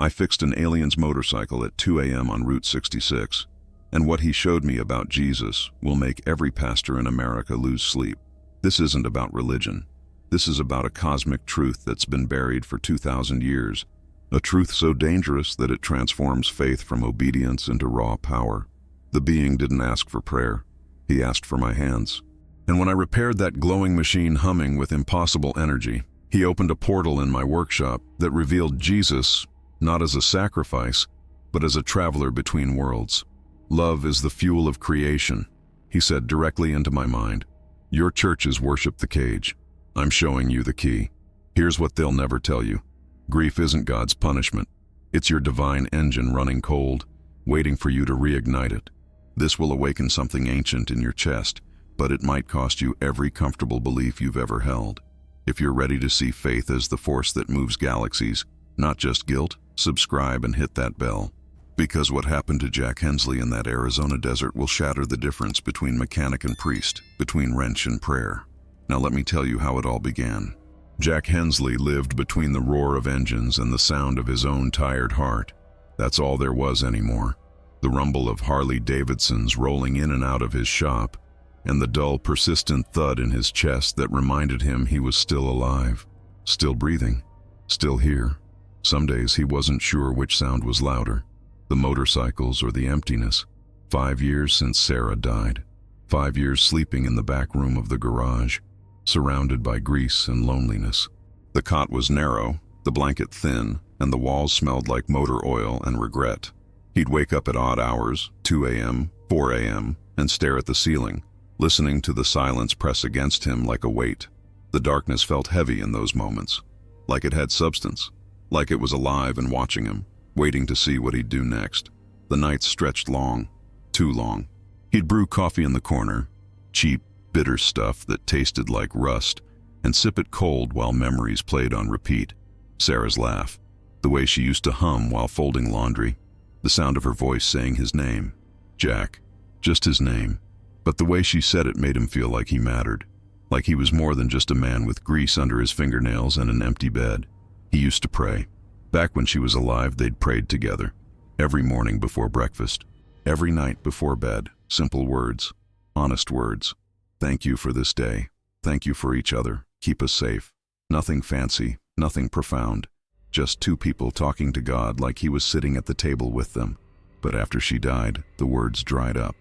I fixed an alien's motorcycle at 2 a.m. on Route 66, and what he showed me about Jesus will make every pastor in America lose sleep. This isn't about religion. This is about a cosmic truth that's been buried for 2,000 years, a truth so dangerous that it transforms faith from obedience into raw power. The being didn't ask for prayer. He asked for my hands. And when I repaired that glowing machine humming with impossible energy, he opened a portal in my workshop that revealed Jesus not as a sacrifice, but as a traveler between worlds. Love is the fuel of creation, he said directly into my mind. Your churches worship the cage. I'm showing you the key. Here's what they'll never tell you. Grief isn't God's punishment. It's your divine engine running cold, waiting for you to reignite it. This will awaken something ancient in your chest, but it might cost you every comfortable belief you've ever held. If you're ready to see faith as the force that moves galaxies, not just guilt, subscribe and hit that bell. Because what happened to Jack Hensley in that Arizona desert will shatter the difference between mechanic and priest, between wrench and prayer. Now let me tell you how it all began. Jack Hensley lived between the roar of engines and the sound of his own tired heart. That's all there was anymore. The rumble of Harley Davidsons rolling in and out of his shop, and the dull, persistent thud in his chest that reminded him he was still alive, still breathing, still here. Some days he wasn't sure which sound was louder, the motorcycles or the emptiness. 5 years since Sarah died. 5 years sleeping in the back room of the garage, surrounded by grease and loneliness. The cot was narrow, the blanket thin, and the walls smelled like motor oil and regret. He'd wake up at odd hours, 2 a.m., 4 a.m., and stare at the ceiling, listening to the silence press against him like a weight. The darkness felt heavy in those moments, like it had substance, like it was alive and watching him, waiting to see what he'd do next. The nights stretched long, too long. He'd brew coffee in the corner, cheap, bitter stuff that tasted like rust, and sip it cold while memories played on repeat. Sarah's laugh, the way she used to hum while folding laundry, the sound of her voice saying his name, Jack, just his name. But the way she said it made him feel like he mattered, like he was more than just a man with grease under his fingernails and an empty bed. He used to pray. Back when she was alive, they'd prayed together. Every morning before breakfast, every night before bed, simple words, honest words. Thank you for this day. Thank you for each other. Keep us safe. Nothing fancy, nothing profound. Just two people talking to God like he was sitting at the table with them. But after she died, the words dried up.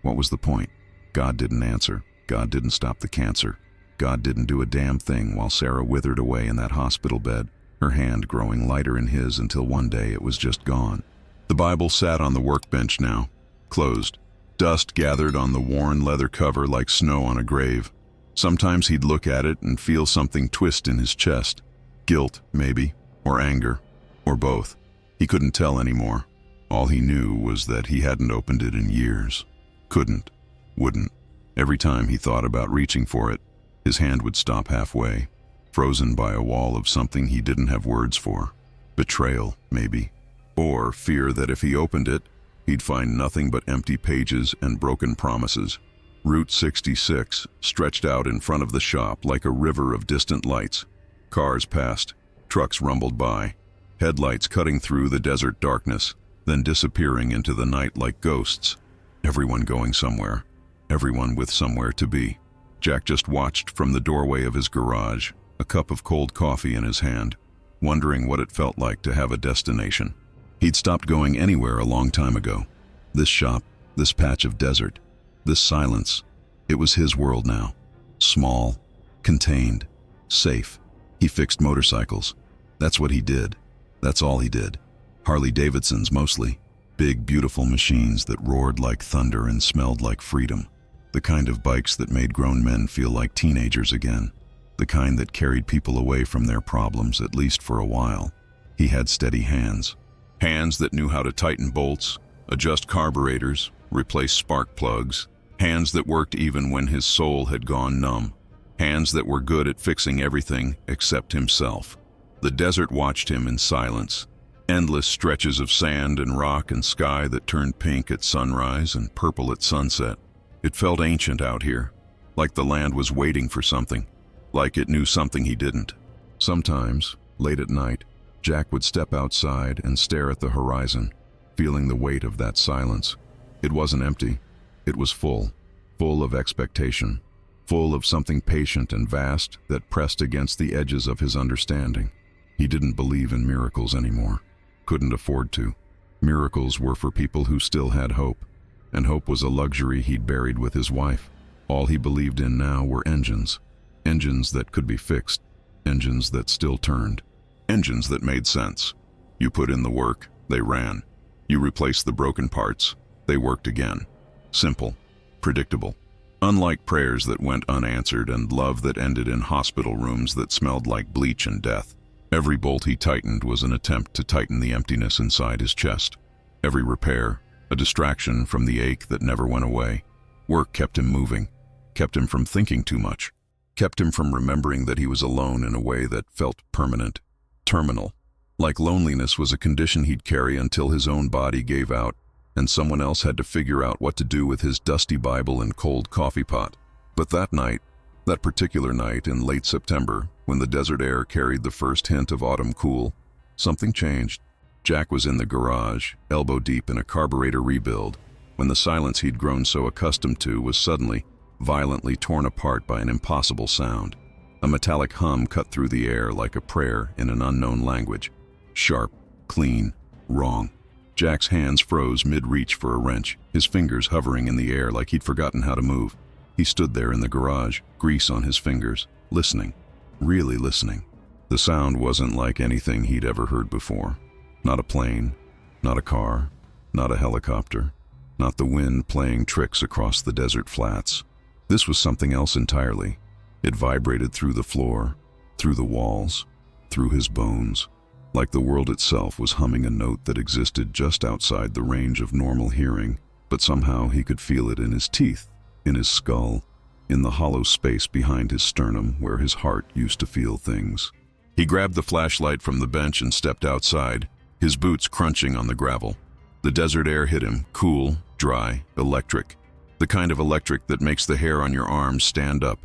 What was the point? God didn't answer. God didn't stop the cancer. God didn't do a damn thing while Sarah withered away in that hospital bed, her hand growing lighter in his until one day it was just gone. The Bible sat on the workbench now, closed. Dust gathered on the worn leather cover like snow on a grave. Sometimes he'd look at it and feel something twist in his chest. Guilt, maybe, or anger, or both. He couldn't tell anymore. All he knew was that he hadn't opened it in years. Couldn't, wouldn't. Every time he thought about reaching for it, his hand would stop halfway, frozen by a wall of something he didn't have words for. Betrayal, maybe. Or fear that if he opened it, he'd find nothing but empty pages and broken promises. Route 66 stretched out in front of the shop like a river of distant lights. Cars passed, trucks rumbled by, headlights cutting through the desert darkness, then disappearing into the night like ghosts. Everyone going somewhere, everyone with somewhere to be. Jack just watched from the doorway of his garage, a cup of cold coffee in his hand, wondering what it felt like to have a destination. He'd stopped going anywhere a long time ago. This shop, this patch of desert, this silence, it was his world now. Small, contained, safe. He fixed motorcycles. That's what he did. That's all he did. Harley Davidsons mostly. Big, beautiful machines that roared like thunder and smelled like freedom. The kind of bikes that made grown men feel like teenagers again. The kind that carried people away from their problems, at least for a while. He had steady hands. Hands that knew how to tighten bolts, adjust carburetors, replace spark plugs. Hands that worked even when his soul had gone numb. Hands that were good at fixing everything except himself. The desert watched him in silence. Endless stretches of sand and rock and sky that turned pink at sunrise and purple at sunset. It felt ancient out here, like the land was waiting for something, like it knew something he didn't. Sometimes, late at night, Jack would step outside and stare at the horizon, feeling the weight of that silence. It wasn't empty. It was full of expectation, full of something patient and vast that pressed against the edges of his understanding. He didn't believe in miracles anymore. Couldn't afford to. Miracles were for people who still had hope, and hope was a luxury he'd buried with his wife. All he believed in now were engines. Engines that could be fixed. Engines that still turned. Engines that made sense. You put in the work, they ran. You replaced the broken parts, they worked again. Simple. Predictable. Unlike prayers that went unanswered and love that ended in hospital rooms that smelled like bleach and death. Every bolt he tightened was an attempt to tighten the emptiness inside his chest. Every repair, a distraction from the ache that never went away. Work kept him moving, kept him from thinking too much, kept him from remembering that he was alone in a way that felt permanent, terminal. Like loneliness was a condition he'd carry until his own body gave out and someone else had to figure out what to do with his dusty Bible and cold coffee pot. But that night, that particular night in late September, when the desert air carried the first hint of autumn cool, something changed. Jack was in the garage, elbow deep in a carburetor rebuild, when the silence he'd grown so accustomed to was suddenly, violently torn apart by an impossible sound. A metallic hum cut through the air like a prayer in an unknown language. Sharp, clean, wrong. Jack's hands froze mid-reach for a wrench, his fingers hovering in the air like he'd forgotten how to move. He stood there in the garage, grease on his fingers, listening, really listening. The sound wasn't like anything he'd ever heard before. Not a plane, not a car, not a helicopter, not the wind playing tricks across the desert flats. This was something else entirely. It vibrated through the floor, through the walls, through his bones, like the world itself was humming a note that existed just outside the range of normal hearing, but somehow he could feel it in his teeth, in his skull, in the hollow space behind his sternum where his heart used to feel things. He grabbed the flashlight from the bench and stepped outside, his boots crunching on the gravel. The desert air hit him, cool, dry, electric. The kind of electric that makes the hair on your arms stand up.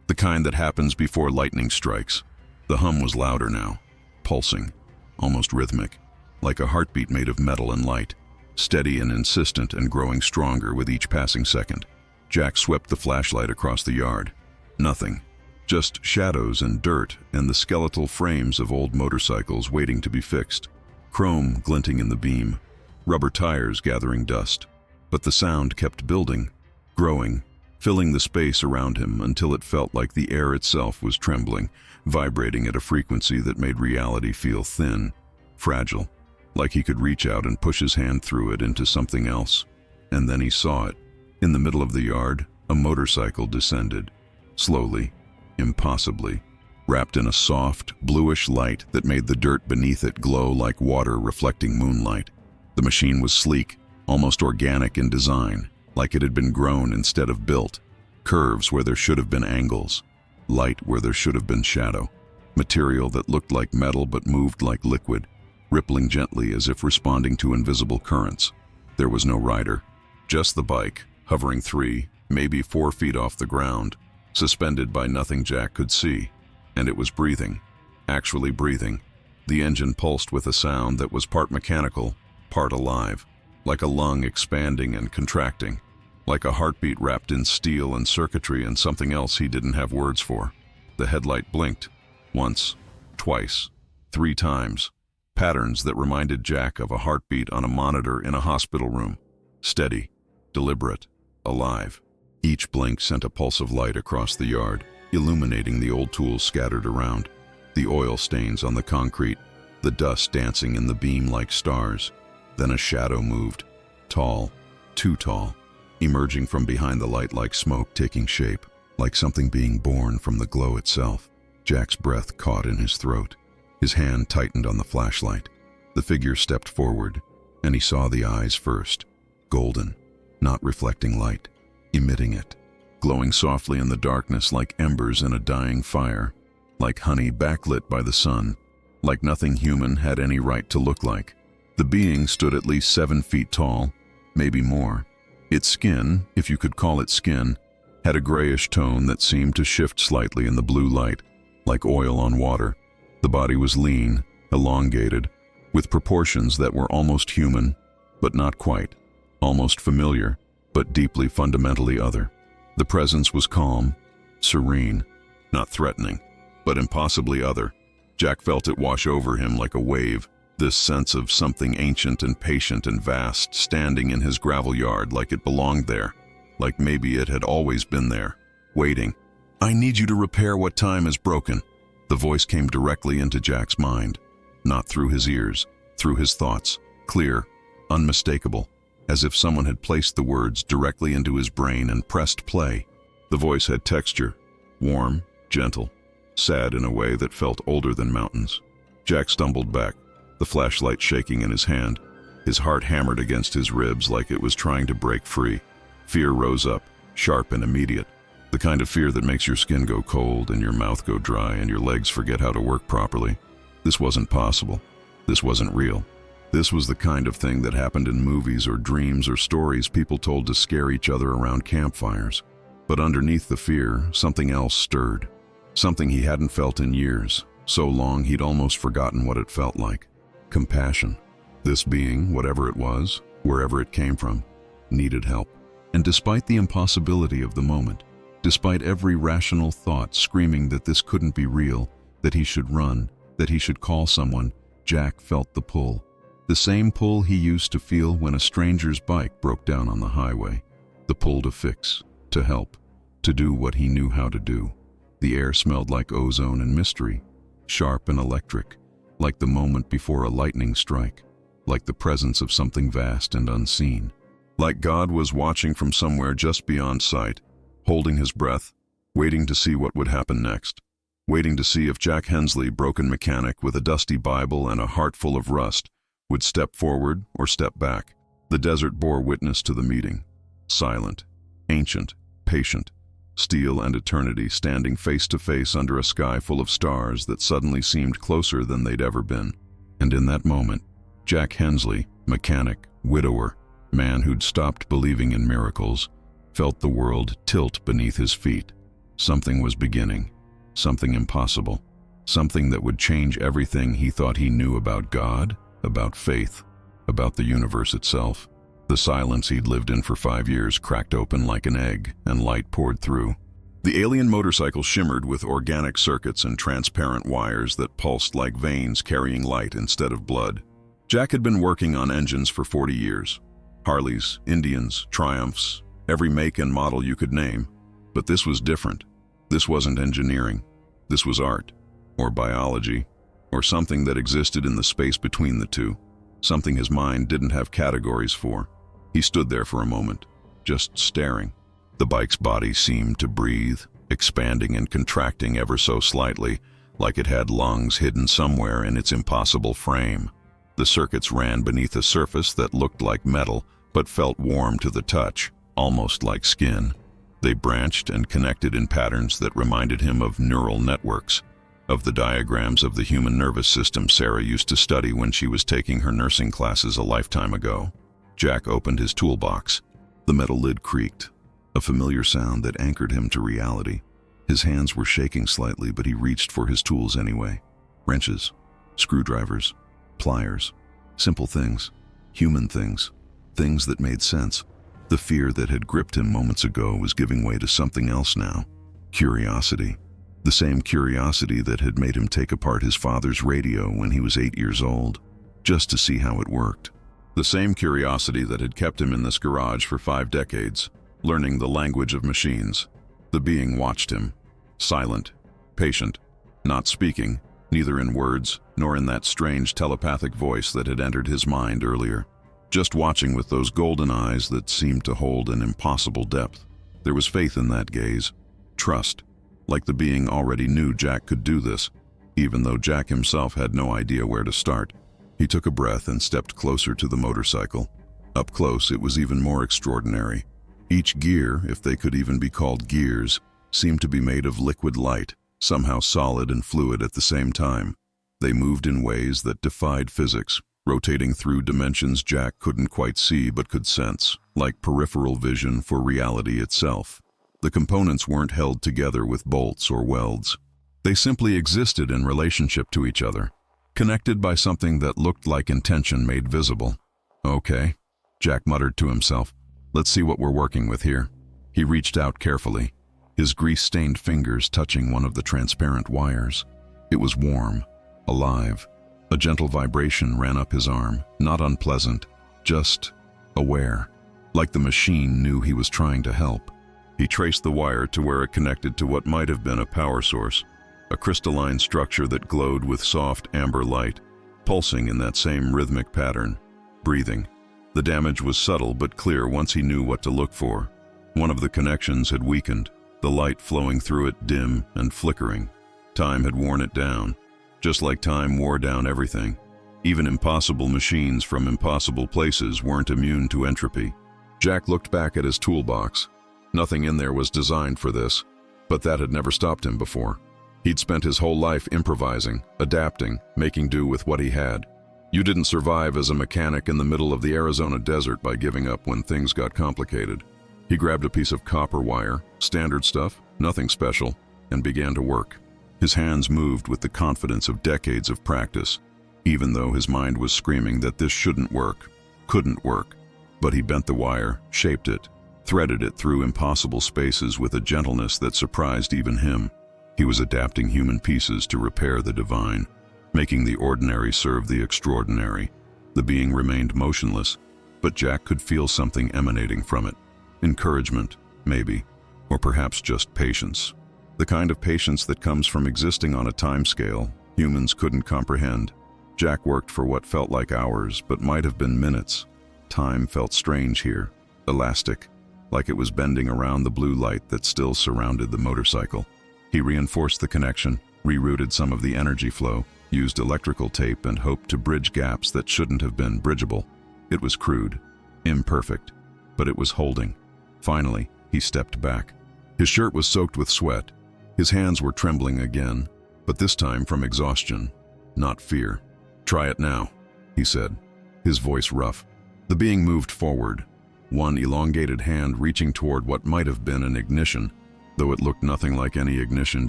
The kind that happens before lightning strikes. The hum was louder now, pulsing, almost rhythmic, like a heartbeat made of metal and light, steady and insistent and growing stronger with each passing second. Jack swept the flashlight across the yard. Nothing. Just shadows and dirt and the skeletal frames of old motorcycles waiting to be fixed. Chrome glinting in the beam. Rubber tires gathering dust. But the sound kept building, growing, filling the space around him until it felt like the air itself was trembling, vibrating at a frequency that made reality feel thin, fragile, like he could reach out and push his hand through it into something else. And then he saw it. In the middle of the yard, a motorcycle descended, slowly, impossibly, wrapped in a soft, bluish light that made the dirt beneath it glow like water reflecting moonlight. The machine was sleek, almost organic in design, like it had been grown instead of built. Curves where there should have been angles. Light where there should have been shadow. Material that looked like metal but moved like liquid, rippling gently as if responding to invisible currents. There was no rider, just the bike, hovering 3, maybe 4 feet off the ground, suspended by nothing Jack could see. And it was breathing, actually breathing. The engine pulsed with a sound that was part mechanical, part alive, like a lung expanding and contracting, like a heartbeat wrapped in steel and circuitry and something else he didn't have words for. The headlight blinked, once, twice, 3 times, patterns that reminded Jack of a heartbeat on a monitor in a hospital room. Steady, deliberate, alive. Each blink sent a pulse of light across the yard, illuminating the old tools scattered around, the oil stains on the concrete, the dust dancing in the beam like stars. Then a shadow moved, tall, too tall, emerging from behind the light like smoke taking shape, like something being born from the glow itself. Jack's breath caught in his throat. His hand tightened on the flashlight. The figure stepped forward, and he saw the eyes first, golden, not reflecting light, emitting it, glowing softly in the darkness like embers in a dying fire, like honey backlit by the sun, like nothing human had any right to look like. The being stood at least 7 feet tall, maybe more. Its skin, if you could call it skin, had a grayish tone that seemed to shift slightly in the blue light, like oil on water. The body was lean, elongated, with proportions that were almost human, but not quite, almost familiar, but deeply fundamentally other. The presence was calm, serene, not threatening, but impossibly other. Jack felt it wash over him like a wave, this sense of something ancient and patient and vast standing in his gravel yard like it belonged there, like maybe it had always been there, waiting. "I need you to repair what time is broken." The voice came directly into Jack's mind, not through his ears, through his thoughts, clear, unmistakable, as if someone had placed the words directly into his brain and pressed play. The voice had texture, warm, gentle, sad in a way that felt older than mountains. Jack stumbled back, the flashlight shaking in his hand. His heart hammered against his ribs like it was trying to break free. Fear rose up, sharp and immediate. The kind of fear that makes your skin go cold and your mouth go dry and your legs forget how to work properly. This wasn't possible. This wasn't real. This was the kind of thing that happened in movies or dreams or stories people told to scare each other around campfires. But underneath the fear, something else stirred. Something he hadn't felt in years, so long he'd almost forgotten what it felt like. Compassion. This being, whatever it was, wherever it came from, needed help. And despite the impossibility of the moment, despite every rational thought screaming that this couldn't be real, that he should run, that he should call someone, Jack felt the pull. The same pull he used to feel when a stranger's bike broke down on the highway. The pull to fix, to help, to do what he knew how to do. The air smelled like ozone and mystery, sharp and electric, like the moment before a lightning strike, like the presence of something vast and unseen. Like God was watching from somewhere just beyond sight, holding his breath, waiting to see what would happen next, waiting to see if Jack Hensley, broken mechanic with a dusty Bible and a heart full of rust, would step forward or step back. The desert bore witness to the meeting, silent, ancient, patient, steel and eternity standing face to face under a sky full of stars that suddenly seemed closer than they'd ever been. And in that moment, Jack Hensley, mechanic, widower, man who'd stopped believing in miracles, felt the world tilt beneath his feet. Something was beginning, something impossible, something that would change everything he thought he knew about God, about faith, about the universe itself. The silence he'd lived in for 5 years cracked open like an egg, and light poured through. The alien motorcycle shimmered with organic circuits and transparent wires that pulsed like veins carrying light instead of blood. Jack had been working on engines for 40 years. Harleys, Indians, Triumphs, every make and model you could name. But this was different. This wasn't engineering. This was art, or biology, or something that existed in the space between the two, something his mind didn't have categories for. He stood there for a moment, just staring. The bike's body seemed to breathe, expanding and contracting ever so slightly, like it had lungs hidden somewhere in its impossible frame. The circuits ran beneath a surface that looked like metal, but felt warm to the touch, almost like skin. They branched and connected in patterns that reminded him of neural networks, of the diagrams of the human nervous system Sarah used to study when she was taking her nursing classes a lifetime ago. Jack opened his toolbox. The metal lid creaked, a familiar sound that anchored him to reality. His hands were shaking slightly, but he reached for his tools anyway. Wrenches, screwdrivers, pliers, simple things, human things, things that made sense. The fear that had gripped him moments ago was giving way to something else now. Curiosity. The same curiosity that had made him take apart his father's radio when he was 8 years old, just to see how it worked. The same curiosity that had kept him in this garage for 5 decades, learning the language of machines. The being watched him, silent, patient, not speaking, neither in words nor in that strange telepathic voice that had entered his mind earlier. Just watching with those golden eyes that seemed to hold an impossible depth. There was faith in that gaze, trust, like the being already knew Jack could do this, even though Jack himself had no idea where to start. He took a breath and stepped closer to the motorcycle. Up close, it was even more extraordinary. Each gear, if they could even be called gears, seemed to be made of liquid light, somehow solid and fluid at the same time. They moved in ways that defied physics, rotating through dimensions Jack couldn't quite see but could sense, like peripheral vision for reality itself. The components weren't held together with bolts or welds. They simply existed in relationship to each other, connected by something that looked like intention made visible. Okay, Jack muttered to himself. Let's see what we're working with here. He reached out carefully, his grease-stained fingers touching one of the transparent wires. It was warm, alive. A gentle vibration ran up his arm, not unpleasant, just aware, like the machine knew he was trying to help. He traced the wire to where it connected to what might have been a power source, a crystalline structure that glowed with soft amber light, pulsing in that same rhythmic pattern, breathing. The damage was subtle but clear once he knew what to look for. One of the connections had weakened, the light flowing through it dim and flickering. Time had worn it down, just like time wore down everything. Even impossible machines from impossible places weren't immune to entropy. Jack looked back at his toolbox. Nothing in there was designed for this, but that had never stopped him before. He'd spent his whole life improvising, adapting, making do with what he had. You didn't survive as a mechanic in the middle of the Arizona desert by giving up when things got complicated. He grabbed a piece of copper wire, standard stuff, nothing special, and began to work. His hands moved with the confidence of decades of practice, even though his mind was screaming that this shouldn't work, couldn't work. But he bent the wire, shaped it, threaded it through impossible spaces with a gentleness that surprised even him. He was adapting human pieces to repair the divine, making the ordinary serve the extraordinary. The being remained motionless, but Jack could feel something emanating from it. Encouragement, maybe, or perhaps just patience. The kind of patience that comes from existing on a timescale humans couldn't comprehend. Jack worked for what felt like hours, but might have been minutes. Time felt strange here, elastic, like it was bending around the blue light that still surrounded the motorcycle. He reinforced the connection, rerouted some of the energy flow, used electrical tape and hoped to bridge gaps that shouldn't have been bridgeable. It was crude, imperfect, but it was holding. Finally, he stepped back. His shirt was soaked with sweat. His hands were trembling again, but this time from exhaustion, not fear. "Try it now," he said, his voice rough. The being moved forward, one elongated hand reaching toward what might have been an ignition, though it looked nothing like any ignition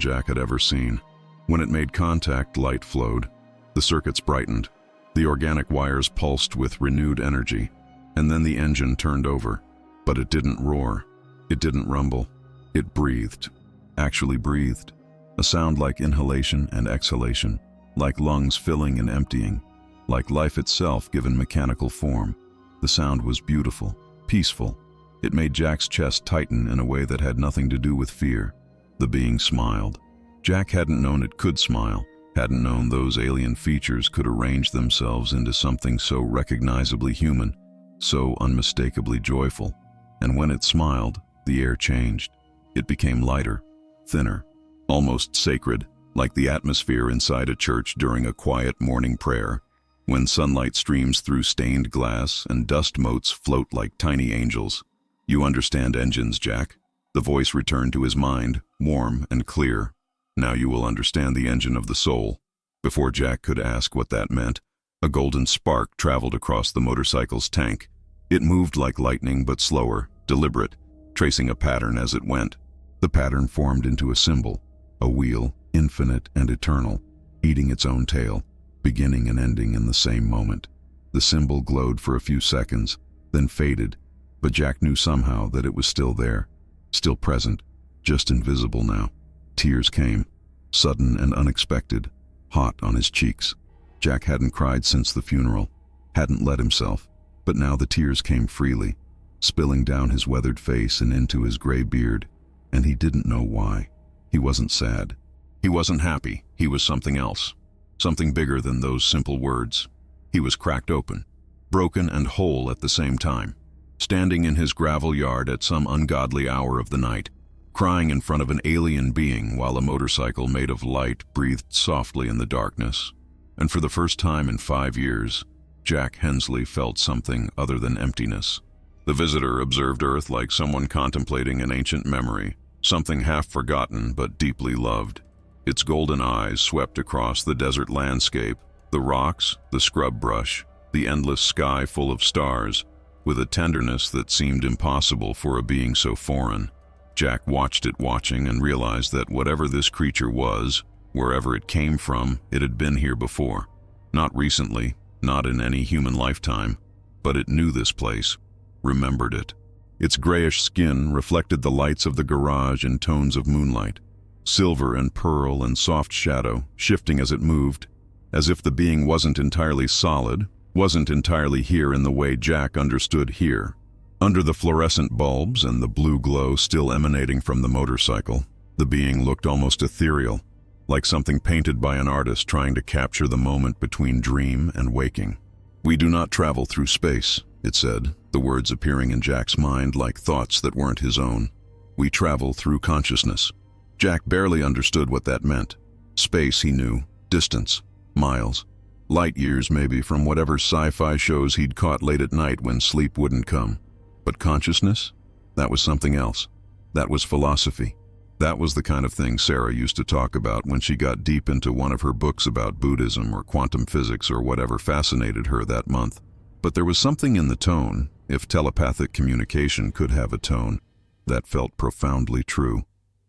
Jack had ever seen. When it made contact, light flowed. The circuits brightened. The organic wires pulsed with renewed energy, and then the engine turned over. But it didn't roar. It didn't rumble. It breathed. Actually breathed. A sound like inhalation and exhalation, like lungs filling and emptying, like life itself given mechanical form. The sound was beautiful, peaceful. It made Jack's chest tighten in a way that had nothing to do with fear. The being smiled. Jack hadn't known it could smile, hadn't known those alien features could arrange themselves into something so recognizably human, so unmistakably joyful. And when it smiled, the air changed. It became lighter, thinner, almost sacred, like the atmosphere inside a church during a quiet morning prayer, when sunlight streams through stained glass and dust motes float like tiny angels. "You understand engines, Jack." The voice returned to his mind, warm and clear. "Now you will understand the engine of the soul." Before Jack could ask what that meant, a golden spark traveled across the motorcycle's tank. It moved like lightning but slower, deliberate, tracing a pattern as it went. The pattern formed into a symbol, a wheel, infinite and eternal, eating its own tail, beginning and ending in the same moment. The symbol glowed for a few seconds, then faded, but Jack knew somehow that it was still there, still present, just invisible now. Tears came, sudden and unexpected, hot on his cheeks. Jack hadn't cried since the funeral, hadn't let himself, but now the tears came freely, spilling down his weathered face and into his gray beard, and he didn't know why. He wasn't sad. He wasn't happy. He was something else, something bigger than those simple words. He was cracked open, broken and whole at the same time, standing in his gravel yard at some ungodly hour of the night, crying in front of an alien being while a motorcycle made of light breathed softly in the darkness. And for the first time in 5 years, Jack Hensley felt something other than emptiness. The visitor observed Earth like someone contemplating an ancient memory, something half forgotten but deeply loved. Its golden eyes swept across the desert landscape, the rocks, the scrub brush, the endless sky full of stars, with a tenderness that seemed impossible for a being so foreign. Jack watched it watching and realized that whatever this creature was, wherever it came from, it had been here before. Not recently, not in any human lifetime, but it knew this place, remembered it. Its grayish skin reflected the lights of the garage in tones of moonlight, silver and pearl and soft shadow, shifting as it moved, as if the being wasn't entirely solid, wasn't entirely here in the way Jack understood here. Under the fluorescent bulbs and the blue glow still emanating from the motorcycle, the being looked almost ethereal, like something painted by an artist trying to capture the moment between dream and waking. "We do not travel through space," it said, the words appearing in Jack's mind like thoughts that weren't his own. "We travel through consciousness." Jack barely understood what that meant. Space, he knew, distance, miles, light years maybe from whatever sci-fi shows he'd caught late at night when sleep wouldn't come. But consciousness? That was something else. That was philosophy. That was the kind of thing Sarah used to talk about when she got deep into one of her books about Buddhism or quantum physics or whatever fascinated her that month. But there was something in the tone, if telepathic communication could have a tone, that felt profoundly true.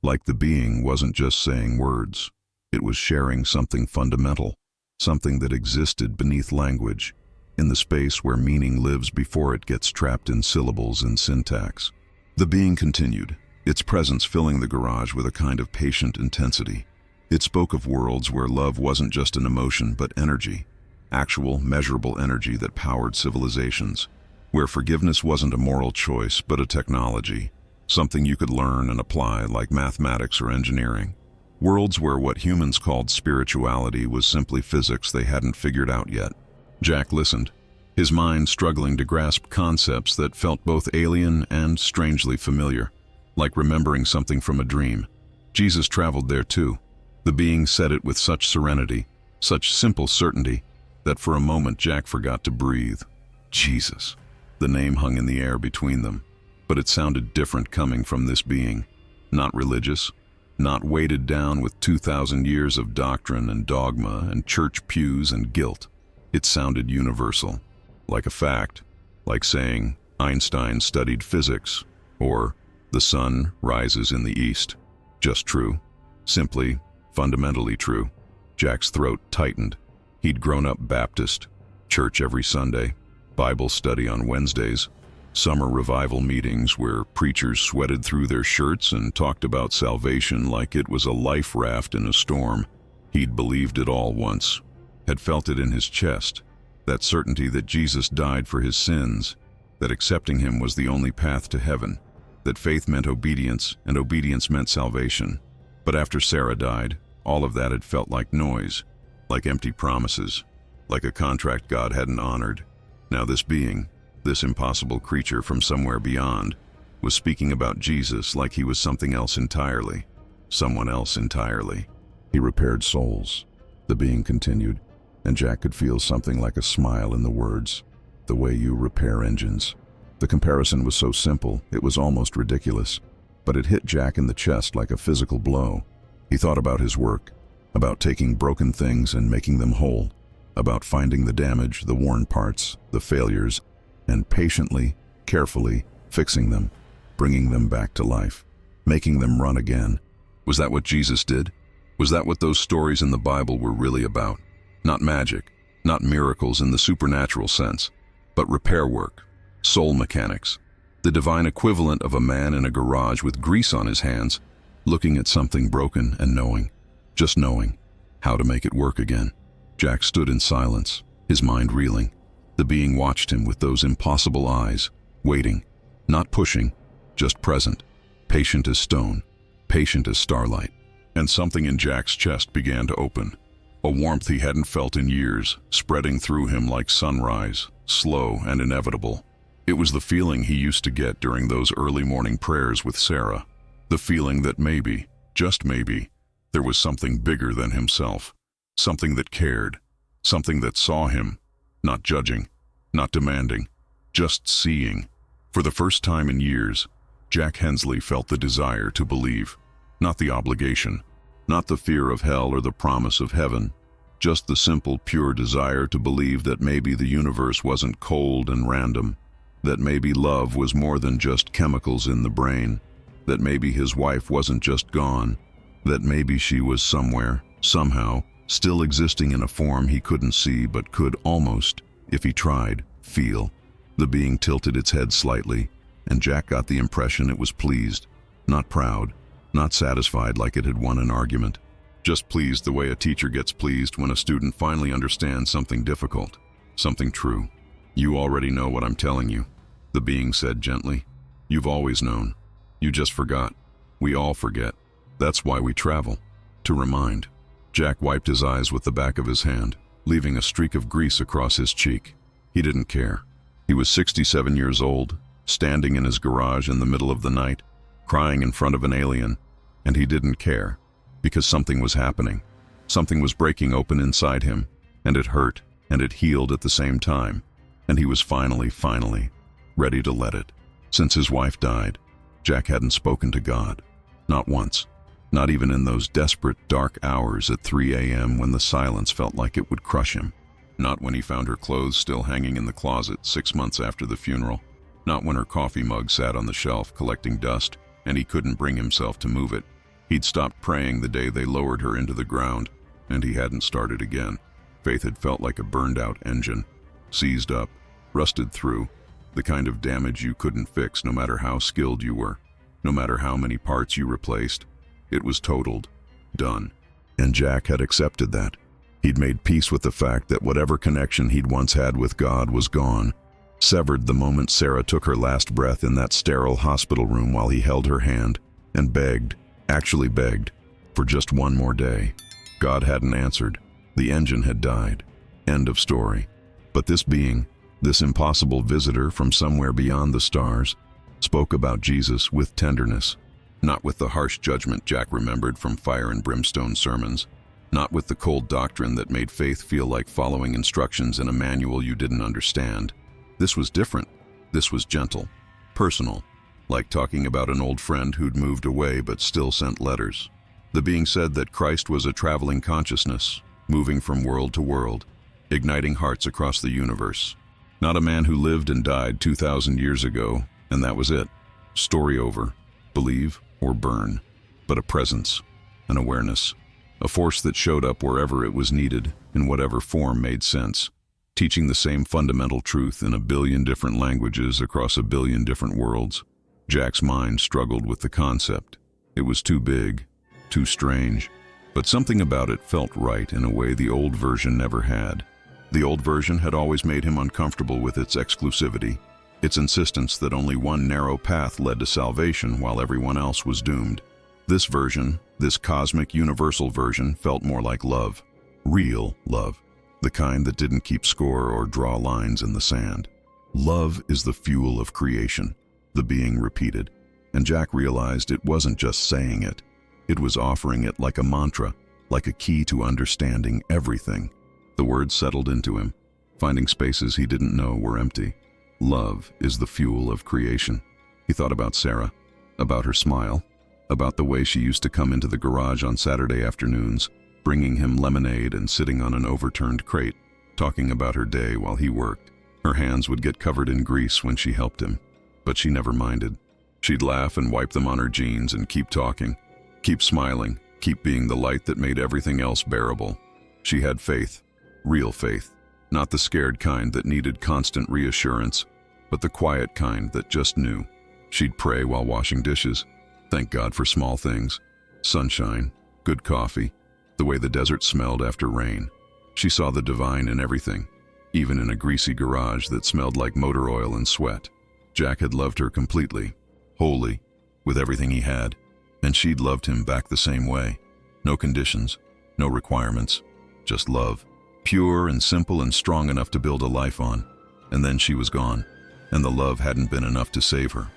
Like the being wasn't just saying words. It was sharing something fundamental, something that existed beneath language, in the space where meaning lives before it gets trapped in syllables and syntax. The being continued, its presence filling the garage with a kind of patient intensity. It spoke of worlds where love wasn't just an emotion but energy, actual, measurable energy that powered civilizations, where forgiveness wasn't a moral choice but a technology, something you could learn and apply like mathematics or engineering. Worlds where what humans called spirituality was simply physics they hadn't figured out yet. Jack listened, his mind struggling to grasp concepts that felt both alien and strangely familiar, like remembering something from a dream. Jesus traveled there too. The being said it with such serenity, such simple certainty, that for a moment Jack forgot to breathe. Jesus. The name hung in the air between them, but it sounded different coming from this being. Not religious, not weighted down with 2,000 years of doctrine and dogma and church pews and guilt. It sounded universal, like a fact, like saying Einstein studied physics, or the sun rises in the east. Just true. Simply, fundamentally true. Jack's throat tightened. He'd grown up Baptist, church every Sunday, Bible study on Wednesdays, summer revival meetings where preachers sweated through their shirts and talked about salvation like it was a life raft in a storm. He'd believed it all once, had felt it in his chest, that certainty that Jesus died for his sins, that accepting him was the only path to heaven, that faith meant obedience and obedience meant salvation. But after Sarah died, all of that had felt like noise, like empty promises, like a contract God hadn't honored. Now this being, this impossible creature from somewhere beyond, was speaking about Jesus like he was something else entirely, someone else entirely. "He repaired souls," the being continued, and Jack could feel something like a smile in the words, "the way you repair engines." The comparison was so simple, it was almost ridiculous, but it hit Jack in the chest like a physical blow. He thought about his work, about taking broken things and making them whole, about finding the damage, the worn parts, the failures, and patiently, carefully fixing them, bringing them back to life, making them run again. Was that what Jesus did? Was that what those stories in the Bible were really about? Not magic, not miracles in the supernatural sense, but repair work, soul mechanics, the divine equivalent of a man in a garage with grease on his hands, looking at something broken and knowing, just knowing, how to make it work again. Jack stood in silence, his mind reeling. The being watched him with those impossible eyes, waiting, not pushing, just present, patient as stone, patient as starlight. And something in Jack's chest began to open, a warmth he hadn't felt in years, spreading through him like sunrise, slow and inevitable. It was the feeling he used to get during those early morning prayers with Sarah, the feeling that maybe, just maybe, there was something bigger than himself, something that cared, something that saw him, not judging, not demanding, just seeing. For the first time in years, Jack Hensley felt the desire to believe, not the obligation, not the fear of hell or the promise of heaven, just the simple, pure desire to believe that maybe the universe wasn't cold and random, that maybe love was more than just chemicals in the brain, that maybe his wife wasn't just gone, that maybe she was somewhere, somehow, still existing in a form he couldn't see but could almost, if he tried, feel. The being tilted its head slightly, and Jack got the impression it was pleased, not proud, not satisfied like it had won an argument. Just pleased the way a teacher gets pleased when a student finally understands something difficult, something true. "You already know what I'm telling you," the being said gently. "You've always known. You just forgot. We all forget. That's why we travel. To remind." Jack wiped his eyes with the back of his hand, leaving a streak of grease across his cheek. He didn't care. He was 67 years old, standing in his garage in the middle of the night, crying in front of an alien, and he didn't care, because something was happening. Something was breaking open inside him, and it hurt, and it healed at the same time, and he was finally ready to let it. Since his wife died, Jack hadn't spoken to God. Not once. Not even in those desperate, dark hours at 3 a.m. when the silence felt like it would crush him. Not when he found her clothes still hanging in the closet 6 months after the funeral. Not when her coffee mug sat on the shelf collecting dust, and he couldn't bring himself to move it. He'd stopped praying the day they lowered her into the ground, and he hadn't started again. Faith had felt like a burned-out engine, seized up, rusted through, the kind of damage you couldn't fix no matter how skilled you were, no matter how many parts you replaced. It was totaled, done. And Jack had accepted that. He'd made peace with the fact that whatever connection he'd once had with God was gone, severed the moment Sarah took her last breath in that sterile hospital room while he held her hand and begged, actually begged, for just one more day. God hadn't answered. The engine had died. End of story. But this being, this impossible visitor from somewhere beyond the stars, spoke about Jesus with tenderness. Not with the harsh judgment Jack remembered from fire and brimstone sermons. Not with the cold doctrine that made faith feel like following instructions in a manual you didn't understand. This was different. This was gentle, personal, like talking about an old friend who'd moved away but still sent letters. The being said that Christ was a traveling consciousness, moving from world to world, igniting hearts across the universe. Not a man who lived and died 2,000 years ago, and that was it. Story over. Believe or burn. But a presence, an awareness, a force that showed up wherever it was needed, in whatever form made sense, teaching the same fundamental truth in a billion different languages across a billion different worlds. Jack's mind struggled with the concept. It was too big, too strange, but something about it felt right in a way the old version never had. The old version had always made him uncomfortable with its exclusivity, its insistence that only one narrow path led to salvation while everyone else was doomed. This version, this cosmic universal version, felt more like love. Real love. The kind that didn't keep score or draw lines in the sand. Love is the fuel of creation, the being repeated, and Jack realized it wasn't just saying it. It was offering it like a mantra, like a key to understanding everything. The words settled into him, finding spaces he didn't know were empty. Love is the fuel of creation. He thought about Sarah, about her smile, about the way she used to come into the garage on Saturday afternoons, bringing him lemonade and sitting on an overturned crate, talking about her day while he worked. Her hands would get covered in grease when she helped him, but she never minded. She'd laugh and wipe them on her jeans and keep talking, keep smiling, keep being the light that made everything else bearable. She had faith, real faith, not the scared kind that needed constant reassurance, but the quiet kind that just knew. She'd pray while washing dishes, thank God for small things, sunshine, good coffee, the way the desert smelled after rain. She saw the divine in everything, even in a greasy garage that smelled like motor oil and sweat. Jack had loved her completely, wholly, with everything he had, and she'd loved him back the same way. No conditions, no requirements, just love, pure and simple and strong enough to build a life on. And then she was gone, and the love hadn't been enough to save her,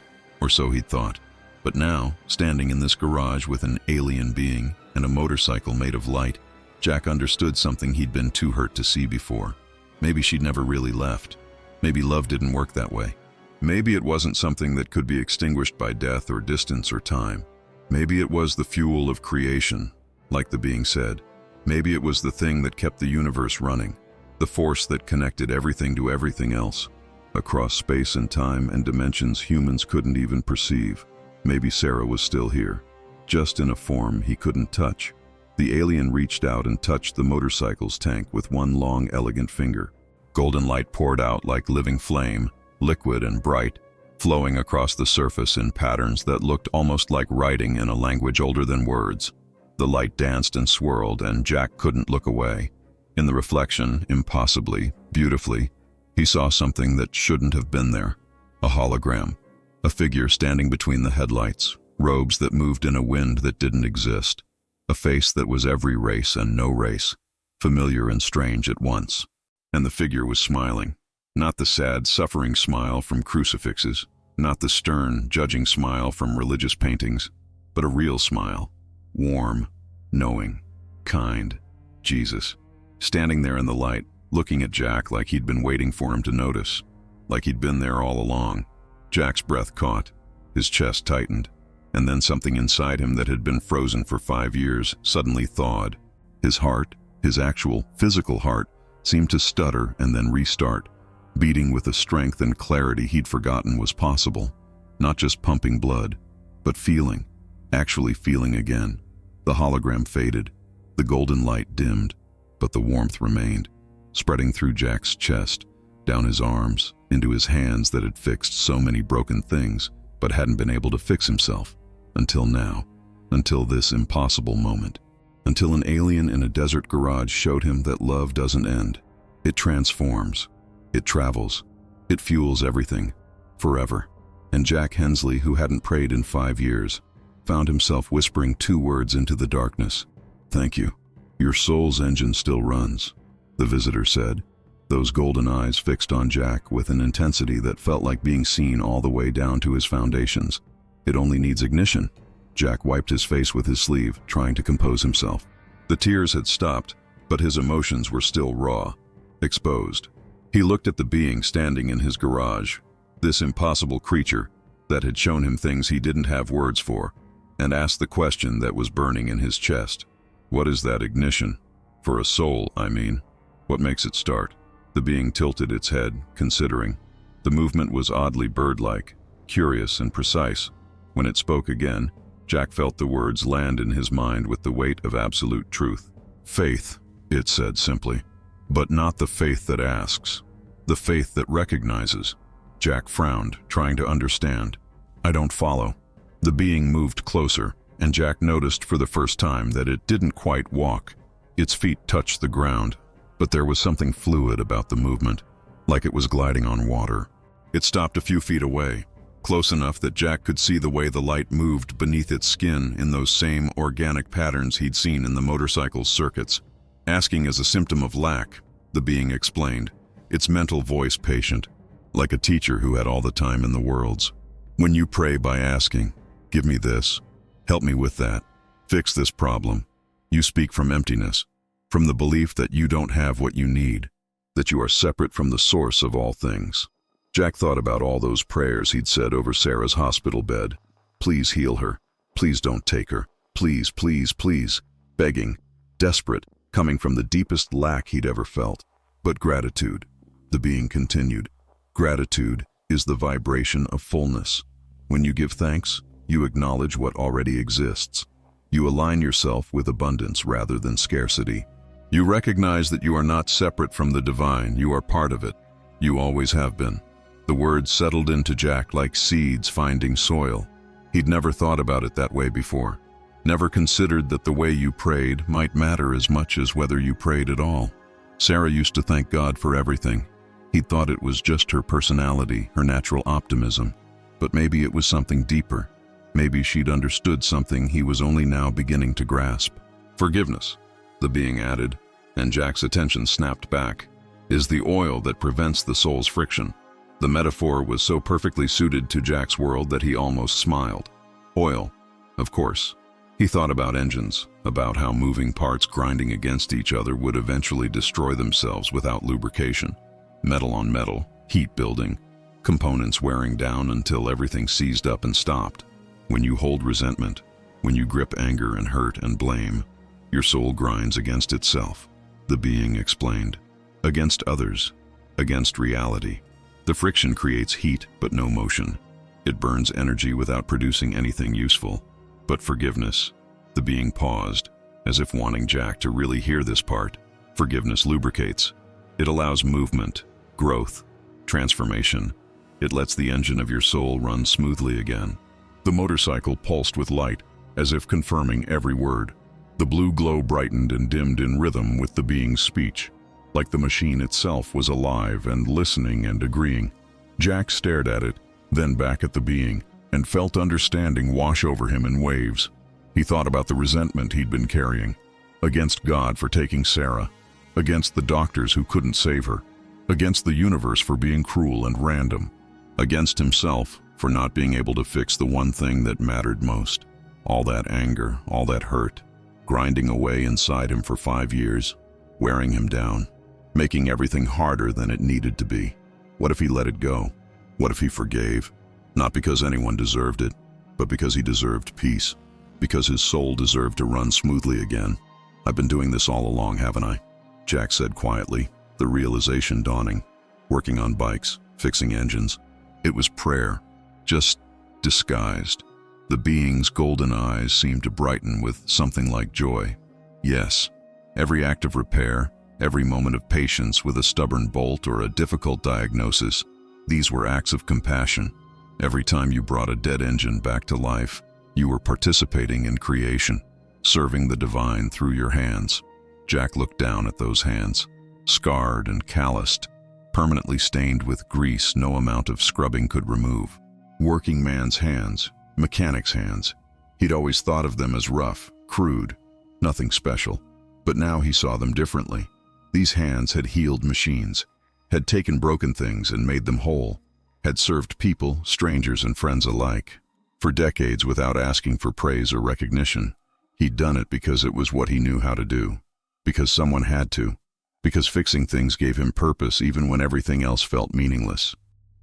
or so he'd thought. But now, standing in this garage with an alien being and a motorcycle made of light, Jack understood something he'd been too hurt to see before. Maybe she'd never really left. Maybe love didn't work that way. Maybe it wasn't something that could be extinguished by death or distance or time. Maybe it was the fuel of creation, like the being said. Maybe it was the thing that kept the universe running, the force that connected everything to everything else, across space and time and dimensions humans couldn't even perceive. Maybe Sarah was still here, just in a form he couldn't touch. The alien reached out and touched the motorcycle's tank with one long, elegant finger. Golden light poured out like living flame, liquid and bright, flowing across the surface in patterns that looked almost like writing in a language older than words. The light danced and swirled, and Jack couldn't look away. In the reflection, impossibly, beautifully, he saw something that shouldn't have been there. A hologram. A figure standing between the headlights, robes that moved in a wind that didn't exist. A face that was every race and no race, familiar and strange at once. And the figure was smiling. Not the sad, suffering smile from crucifixes, not the stern, judging smile from religious paintings, but a real smile. Warm, knowing, kind. Jesus. Standing there in the light, looking at Jack like he'd been waiting for him to notice, like he'd been there all along. Jack's breath caught, his chest tightened, and then something inside him that had been frozen for 5 years suddenly thawed. His heart, his actual, physical heart, seemed to stutter and then restart, beating with a strength and clarity he'd forgotten was possible. Not just pumping blood, but feeling, actually feeling again. The hologram faded, the golden light dimmed, but the warmth remained, spreading through Jack's chest, down his arms, into his hands that had fixed so many broken things, but hadn't been able to fix himself. Until now. Until this impossible moment. Until an alien in a desert garage showed him that love doesn't end. It transforms. It travels. It fuels everything. Forever. And Jack Hensley, who hadn't prayed in 5 years, found himself whispering 2 words into the darkness. "Thank you. Your soul's engine still runs," the visitor said, those golden eyes fixed on Jack with an intensity that felt like being seen all the way down to his foundations. "It only needs ignition." Jack wiped his face with his sleeve, trying to compose himself. The tears had stopped, but his emotions were still raw, exposed. He looked at the being standing in his garage, this impossible creature that had shown him things he didn't have words for, and asked the question that was burning in his chest. What is that ignition? For a soul, I mean. What makes it start? The being tilted its head, considering. The movement was oddly bird-like, curious and precise. When it spoke again, Jack felt the words land in his mind with the weight of absolute truth. "Faith," it said simply. But not the faith that asks. The faith that recognizes. Jack frowned, trying to understand. "I don't follow." The being moved closer, and Jack noticed for the first time that it didn't quite walk. Its feet touched the ground, but there was something fluid about the movement, like it was gliding on water. It stopped a few feet away, close enough that Jack could see the way the light moved beneath its skin in those same organic patterns he'd seen in the motorcycle's circuits. Asking as a symptom of lack, the being explained, its mental voice patient, like a teacher who had all the time in the world's. "When you pray by asking, 'Give me this, help me with that, fix this problem,' you speak from emptiness, from the belief that you don't have what you need, that you are separate from the source of all things." Jack thought about all those prayers he'd said over Sarah's hospital bed. "Please heal her. Please don't take her. Please, please, please." Begging, desperate, coming from the deepest lack he'd ever felt. But gratitude, the being continued. Gratitude is the vibration of fullness. When you give thanks, you acknowledge what already exists. You align yourself with abundance rather than scarcity. You recognize that you are not separate from the divine, you are part of it. You always have been. The words settled into Jack like seeds finding soil. He'd never thought about it that way before. Never considered that the way you prayed might matter as much as whether you prayed at all. Sarah used to thank God for everything. He thought it was just her personality, her natural optimism. But maybe it was something deeper. Maybe she'd understood something he was only now beginning to grasp. "Forgiveness," the being added, and Jack's attention snapped back, "is the oil that prevents the soul's friction." The metaphor was so perfectly suited to Jack's world that he almost smiled. Oil, of course. He thought about engines, about how moving parts grinding against each other would eventually destroy themselves without lubrication. Metal on metal, heat building, components wearing down until everything seized up and stopped. When you hold resentment, when you grip anger and hurt and blame, your soul grinds against itself, the being explained. Against others, against reality. The friction creates heat but no motion. It burns energy without producing anything useful. But forgiveness, the being paused, as if wanting Jack to really hear this part. Forgiveness lubricates. It allows movement, growth, transformation. It lets the engine of your soul run smoothly again. The motorcycle pulsed with light, as if confirming every word. The blue glow brightened and dimmed in rhythm with the being's speech, like the machine itself was alive and listening and agreeing. Jack stared at it, then back at the being, and felt understanding wash over him in waves. He thought about the resentment he'd been carrying, against God for taking Sarah, against the doctors who couldn't save her, against the universe for being cruel and random, against himself for not being able to fix the one thing that mattered most. All that anger, all that hurt, grinding away inside him for 5 years, wearing him down, making everything harder than it needed to be. What if he let it go? What if he forgave? Not because anyone deserved it, but because he deserved peace, because his soul deserved to run smoothly again. I've been doing this all along, haven't I? Jack said quietly, the realization dawning. Working on bikes, fixing engines. It was prayer, just disguised. The being's golden eyes seemed to brighten with something like joy. Yes, every act of repair, every moment of patience with a stubborn bolt or a difficult diagnosis, these were acts of compassion. Every time you brought a dead engine back to life, you were participating in creation, serving the divine through your hands. Jack looked down at those hands, scarred and calloused, permanently stained with grease no amount of scrubbing could remove. Working man's hands, mechanic's hands. He'd always thought of them as rough, crude, nothing special. But now he saw them differently. These hands had healed machines, had taken broken things and made them whole, had served people, strangers and friends alike. For decades without asking for praise or recognition. He'd done it because it was what he knew how to do, because someone had to, because fixing things gave him purpose even when everything else felt meaningless.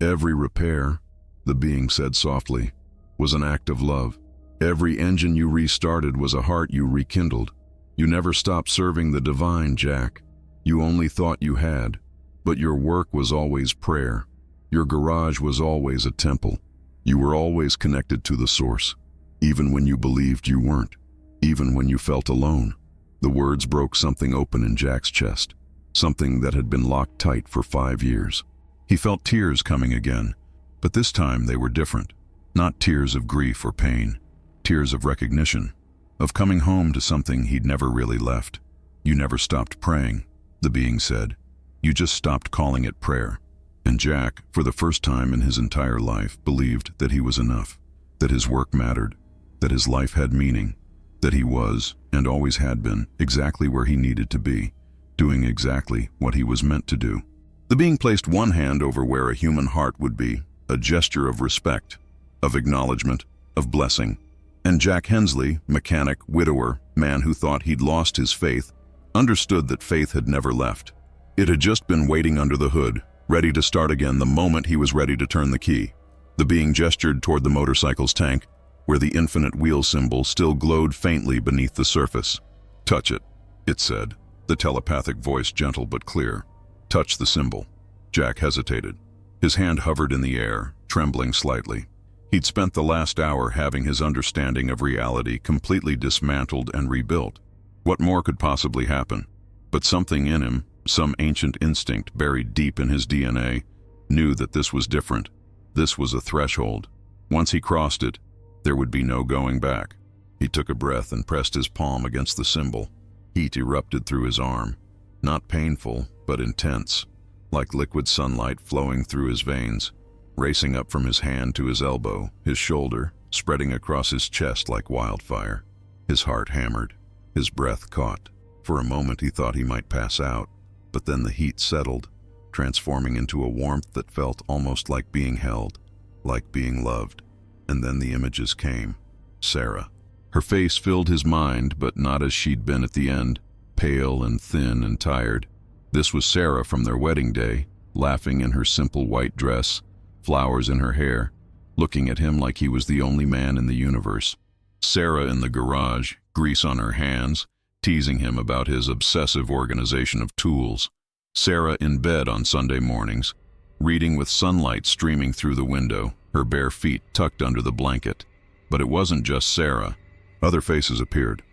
Every repair, the being said softly, was an act of love. Every engine you restarted was a heart you rekindled. You never stopped serving the divine, Jack. You only thought you had, but your work was always prayer. Your garage was always a temple. You were always connected to the source, even when you believed you weren't, even when you felt alone. The words broke something open in Jack's chest, something that had been locked tight for 5 years. He felt tears coming again, but this time they were different. Not tears of grief or pain, tears of recognition, of coming home to something he'd never really left. You never stopped praying, the being said. You just stopped calling it prayer. And Jack, for the first time in his entire life, believed that he was enough, that his work mattered, that his life had meaning, that he was, and always had been, exactly where he needed to be, doing exactly what he was meant to do. The being placed one hand over where a human heart would be, a gesture of respect, of acknowledgement, of blessing. And Jack Hensley, mechanic, widower, man who thought he'd lost his faith, understood that faith had never left. It had just been waiting under the hood, ready to start again the moment he was ready to turn the key. The being gestured toward the motorcycle's tank, where the infinite wheel symbol still glowed faintly beneath the surface. "Touch it," it said, the telepathic voice gentle but clear. "Touch the symbol." Jack hesitated. His hand hovered in the air, trembling slightly. He'd spent the last hour having his understanding of reality completely dismantled and rebuilt. What more could possibly happen? But something in him, some ancient instinct buried deep in his DNA, knew that this was different. This was a threshold. Once he crossed it, there would be no going back. He took a breath and pressed his palm against the symbol. Heat erupted through his arm. Not painful, but intense, like liquid sunlight flowing through his veins, racing up from his hand to his elbow, his shoulder, spreading across his chest like wildfire. His heart hammered. His breath caught. For a moment he thought he might pass out, but then the heat settled, transforming into a warmth that felt almost like being held, like being loved. And then the images came. Sarah. Her face filled his mind, but not as she'd been at the end, pale and thin and tired. This was Sarah from their wedding day, laughing in her simple white dress, flowers in her hair, looking at him like he was the only man in the universe. Sarah in the garage, grease on her hands, teasing him about his obsessive organization of tools. Sarah in bed on Sunday mornings, reading with sunlight streaming through the window, her bare feet tucked under the blanket. But it wasn't just Sarah. Other faces appeared.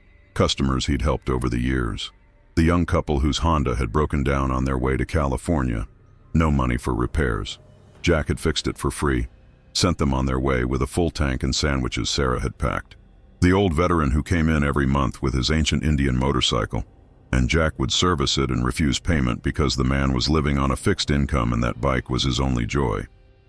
customers he'd helped over the years. The young couple whose Honda had broken down on their way to California. No money for repairs. Jack had fixed it for free, sent them on their way with a full tank and sandwiches Sarah had packed. The old veteran who came in every month with his ancient Indian motorcycle, and Jack would service it and refuse payment because the man was living on a fixed income and that bike was his only joy.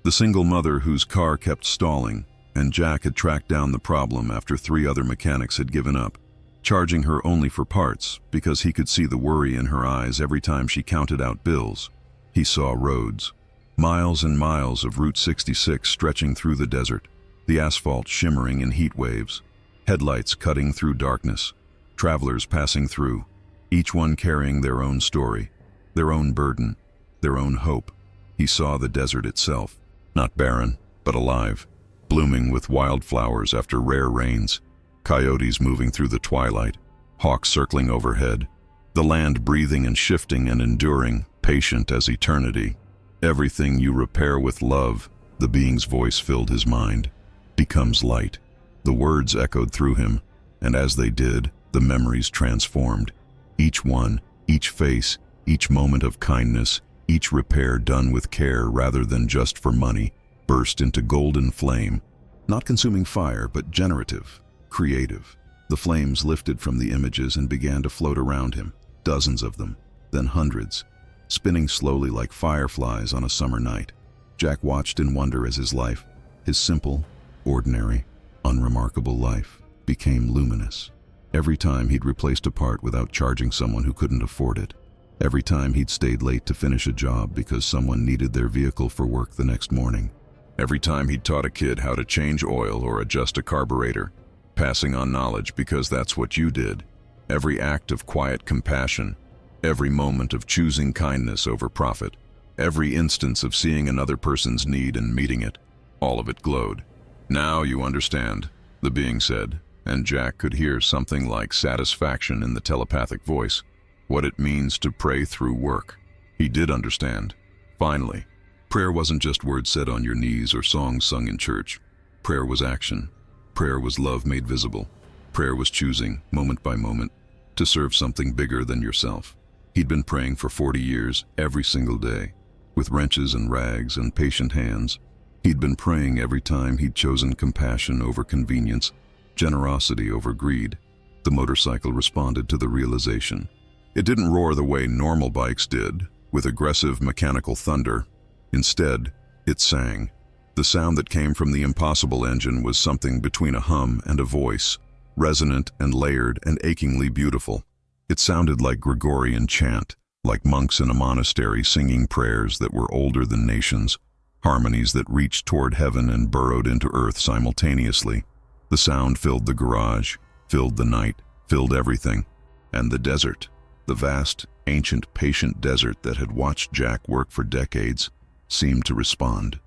The single mother whose car kept stalling, and Jack had tracked down the problem after 3 other mechanics had given up, charging her only for parts because he could see the worry in her eyes every time she counted out bills. He saw roads. Miles and miles of Route 66 stretching through the desert, the asphalt shimmering in heat waves, headlights cutting through darkness, travelers passing through, each one carrying their own story, their own burden, their own hope. He saw the desert itself, not barren, but alive, blooming with wildflowers after rare rains, coyotes moving through the twilight, hawks circling overhead, the land breathing and shifting and enduring, patient as eternity. Everything you repair with love, the being's voice filled his mind, becomes light. The words echoed through him, and as they did, the memories transformed. Each one, each face, each moment of kindness, each repair done with care rather than just for money, burst into golden flame, not consuming fire but generative, creative. The flames lifted from the images and began to float around him, dozens of them, then hundreds, spinning slowly like fireflies on a summer night. Jack watched in wonder as his life, his simple, ordinary, unremarkable life, became luminous. Every time he'd replaced a part without charging someone who couldn't afford it. Every time he'd stayed late to finish a job because someone needed their vehicle for work the next morning. Every time he'd taught a kid how to change oil or adjust a carburetor, passing on knowledge because that's what you did. Every act of quiet compassion, every moment of choosing kindness over profit, every instance of seeing another person's need and meeting it, all of it glowed. "Now you understand," the being said, and Jack could hear something like satisfaction in the telepathic voice, what it means to pray through work. He did understand. Finally. Prayer wasn't just words said on your knees or songs sung in church. Prayer was action. Prayer was love made visible. Prayer was choosing, moment by moment, to serve something bigger than yourself. He'd been praying for 40 years, every single day, with wrenches and rags and patient hands. He'd been praying every time he'd chosen compassion over convenience, generosity over greed. The motorcycle responded to the realization. It didn't roar the way normal bikes did, with aggressive mechanical thunder. Instead, it sang. The sound that came from the Impossible engine was something between a hum and a voice, resonant and layered and achingly beautiful. It sounded like Gregorian chant, like monks in a monastery singing prayers that were older than nations, harmonies that reached toward heaven and burrowed into earth simultaneously. The sound filled the garage, filled the night, filled everything. And the desert, the vast, ancient, patient desert that had watched Jack work for decades, seemed to respond.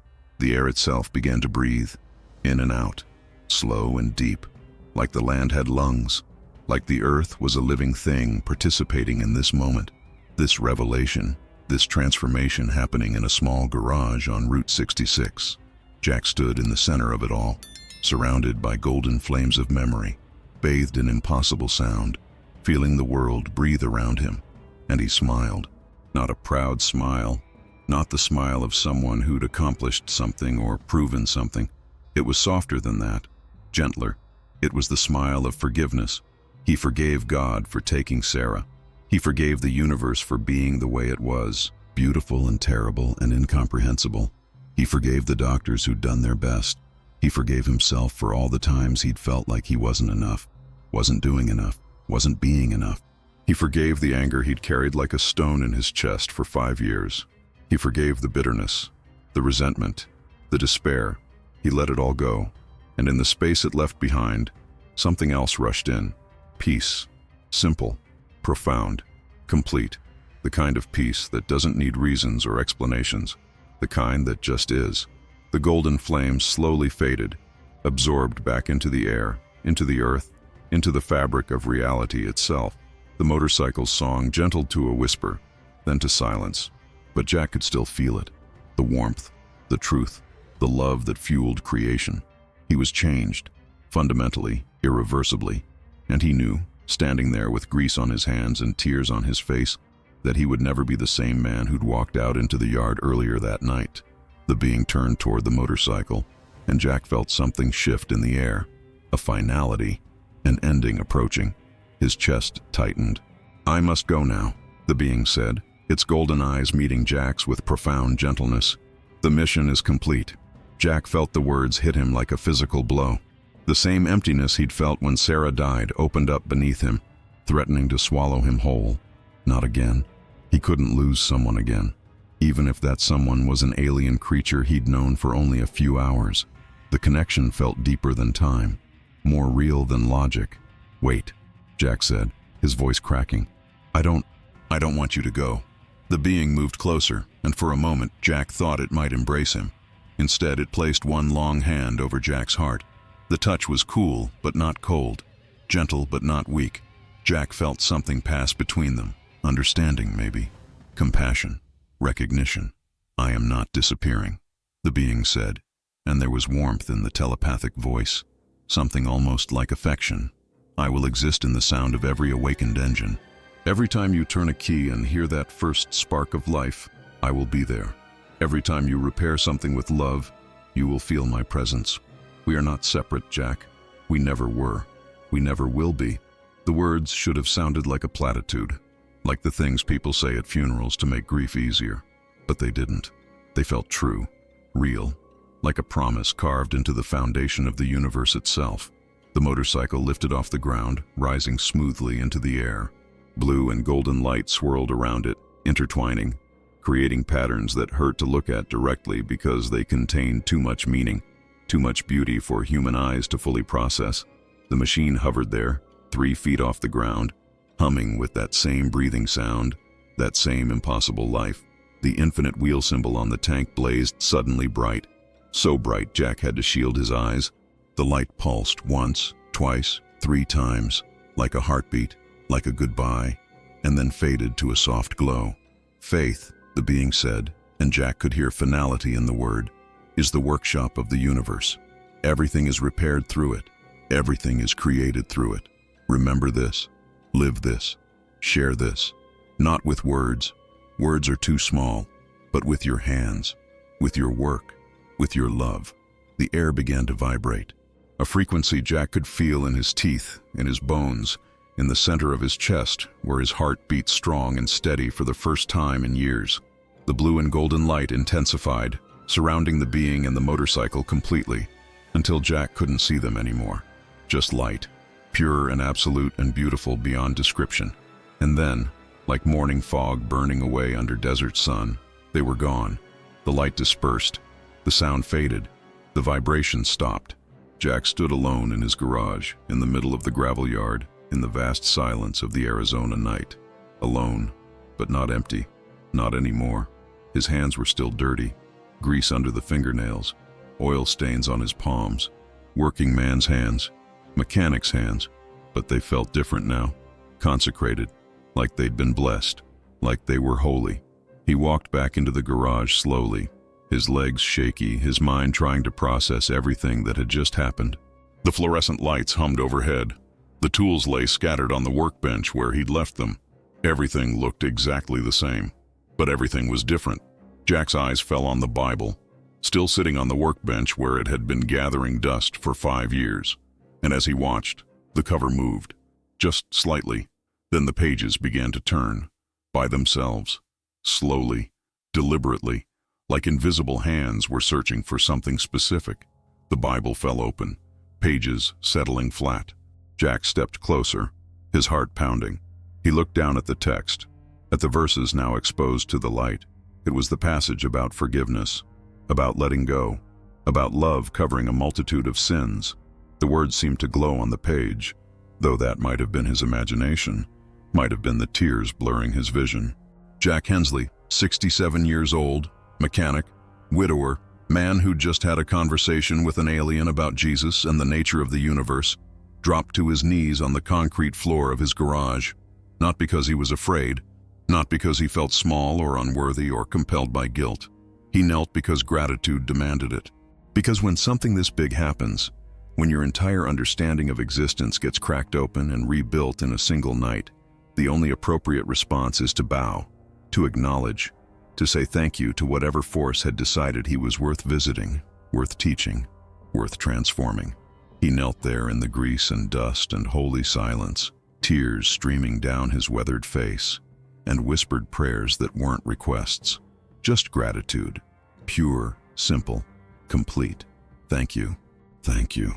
The air itself began to breathe, in and out, slow and deep, like the land had lungs, like the earth was a living thing participating in this moment, this revelation, this transformation happening in a small garage on Route 66. Jack stood in the center of it all, surrounded by golden flames of memory, bathed in impossible sound, feeling the world breathe around him. And he smiled. Not a proud smile, not the smile of someone who'd accomplished something or proven something. It was softer than that, gentler. It was the smile of forgiveness. He forgave God for taking Sarah. He forgave the universe for being the way it was, beautiful and terrible and incomprehensible. He forgave the doctors who'd done their best. He forgave himself for all the times he'd felt like he wasn't enough, wasn't doing enough, wasn't being enough. He forgave the anger he'd carried like a stone in his chest for 5 years. He forgave the bitterness, the resentment, the despair. He let it all go. And in the space it left behind, something else rushed in. Peace. Simple, profound, complete. The kind of peace that doesn't need reasons or explanations. The kind that just is. The golden flames slowly faded, absorbed back into the air, into the earth, into the fabric of reality itself. The motorcycle's song gentled to a whisper, then to silence. But Jack could still feel it. The warmth, the truth, the love that fueled creation. He was changed, fundamentally, irreversibly, and he knew standing there with grease on his hands and tears on his face, that he would never be the same man who'd walked out into the yard earlier that night. The being turned toward the motorcycle, and Jack felt something shift in the air, a finality, an ending approaching. His chest tightened. "I must go now," the being said, its golden eyes meeting Jack's with profound gentleness. "The mission is complete." Jack felt the words hit him like a physical blow. The same emptiness he'd felt when Sarah died opened up beneath him, threatening to swallow him whole. Not again. He couldn't lose someone again, even if that someone was an alien creature he'd known for only a few hours. The connection felt deeper than time, more real than logic. "Wait," Jack said, his voice cracking. I don't want you to go." The being moved closer, and for a moment Jack thought it might embrace him. Instead, it placed one long hand over Jack's heart. The touch was cool, but not cold, gentle, but not weak. Jack felt something pass between them. Understanding, maybe. Compassion. Recognition. "I am not disappearing," the being said, and there was warmth in the telepathic voice, something almost like affection. "I will exist in the sound of every awakened engine. Every time you turn a key and hear that first spark of life, I will be there. Every time you repair something with love, you will feel my presence. We are not separate, Jack. We never were. We never will be." The words should have sounded like a platitude, like the things people say at funerals to make grief easier. But they didn't. They felt true, real, like a promise carved into the foundation of the universe itself. The motorcycle lifted off the ground, rising smoothly into the air. Blue and golden light swirled around it, intertwining, creating patterns that hurt to look at directly because they contained too much meaning, too much beauty for human eyes to fully process. The machine hovered there, 3 feet off the ground, humming with that same breathing sound, that same impossible life. The infinite wheel symbol on the tank blazed suddenly bright. So bright Jack had to shield his eyes. The light pulsed once, twice, 3 times, like a heartbeat, like a goodbye, and then faded to a soft glow. "Faith," the being said, and Jack could hear finality in the word, "is the workshop of the universe. Everything is repaired through it. Everything is created through it. Remember this. Live this. Share this. Not with words. Words are too small, but with your hands, with your work, with your love." The air began to vibrate. A frequency Jack could feel in his teeth, in his bones, in the center of his chest, where his heart beat strong and steady for the first time in years. The blue and golden light intensified, surrounding the being and the motorcycle completely, until Jack couldn't see them anymore. Just light, pure and absolute and beautiful beyond description. And then, like morning fog burning away under desert sun, they were gone. The light dispersed, the sound faded, the vibration stopped. Jack stood alone in his garage, in the middle of the gravel yard, in the vast silence of the Arizona night. Alone, but not empty, not anymore. His hands were still dirty, grease under the fingernails, oil stains on his palms. Working man's hands, mechanic's hands, but they felt different now, consecrated, like they'd been blessed, like they were holy. He walked back into the garage slowly, his legs shaky, his mind trying to process everything that had just happened. The fluorescent lights hummed overhead. The tools lay scattered on the workbench where he'd left them. Everything looked exactly the same, but everything was different. Jack's eyes fell on the Bible, still sitting on the workbench where it had been gathering dust for 5 years. And as he watched, the cover moved, just slightly. Then the pages began to turn, by themselves, slowly, deliberately, like invisible hands were searching for something specific. The Bible fell open, pages settling flat. Jack stepped closer, his heart pounding. He looked down at the text, at the verses now exposed to the light. It was the passage about forgiveness, about letting go, about love covering a multitude of sins. The words seemed to glow on the page, though that might have been his imagination, might have been the tears blurring his vision. Jack Hensley, 67 years old, mechanic, widower, man who'd just had a conversation with an alien about Jesus and the nature of the universe, dropped to his knees on the concrete floor of his garage, not because he was afraid, not because he felt small or unworthy or compelled by guilt. He knelt because gratitude demanded it. Because when something this big happens, When your entire understanding of existence gets cracked open and rebuilt in a single night, the only appropriate response is to bow, to acknowledge, to say thank you to whatever force had decided he was worth visiting, worth teaching, worth transforming. He knelt there in the grease and dust and holy silence, tears streaming down his weathered face, and whispered prayers that weren't requests, just gratitude, pure, simple, complete. Thank you, thank you,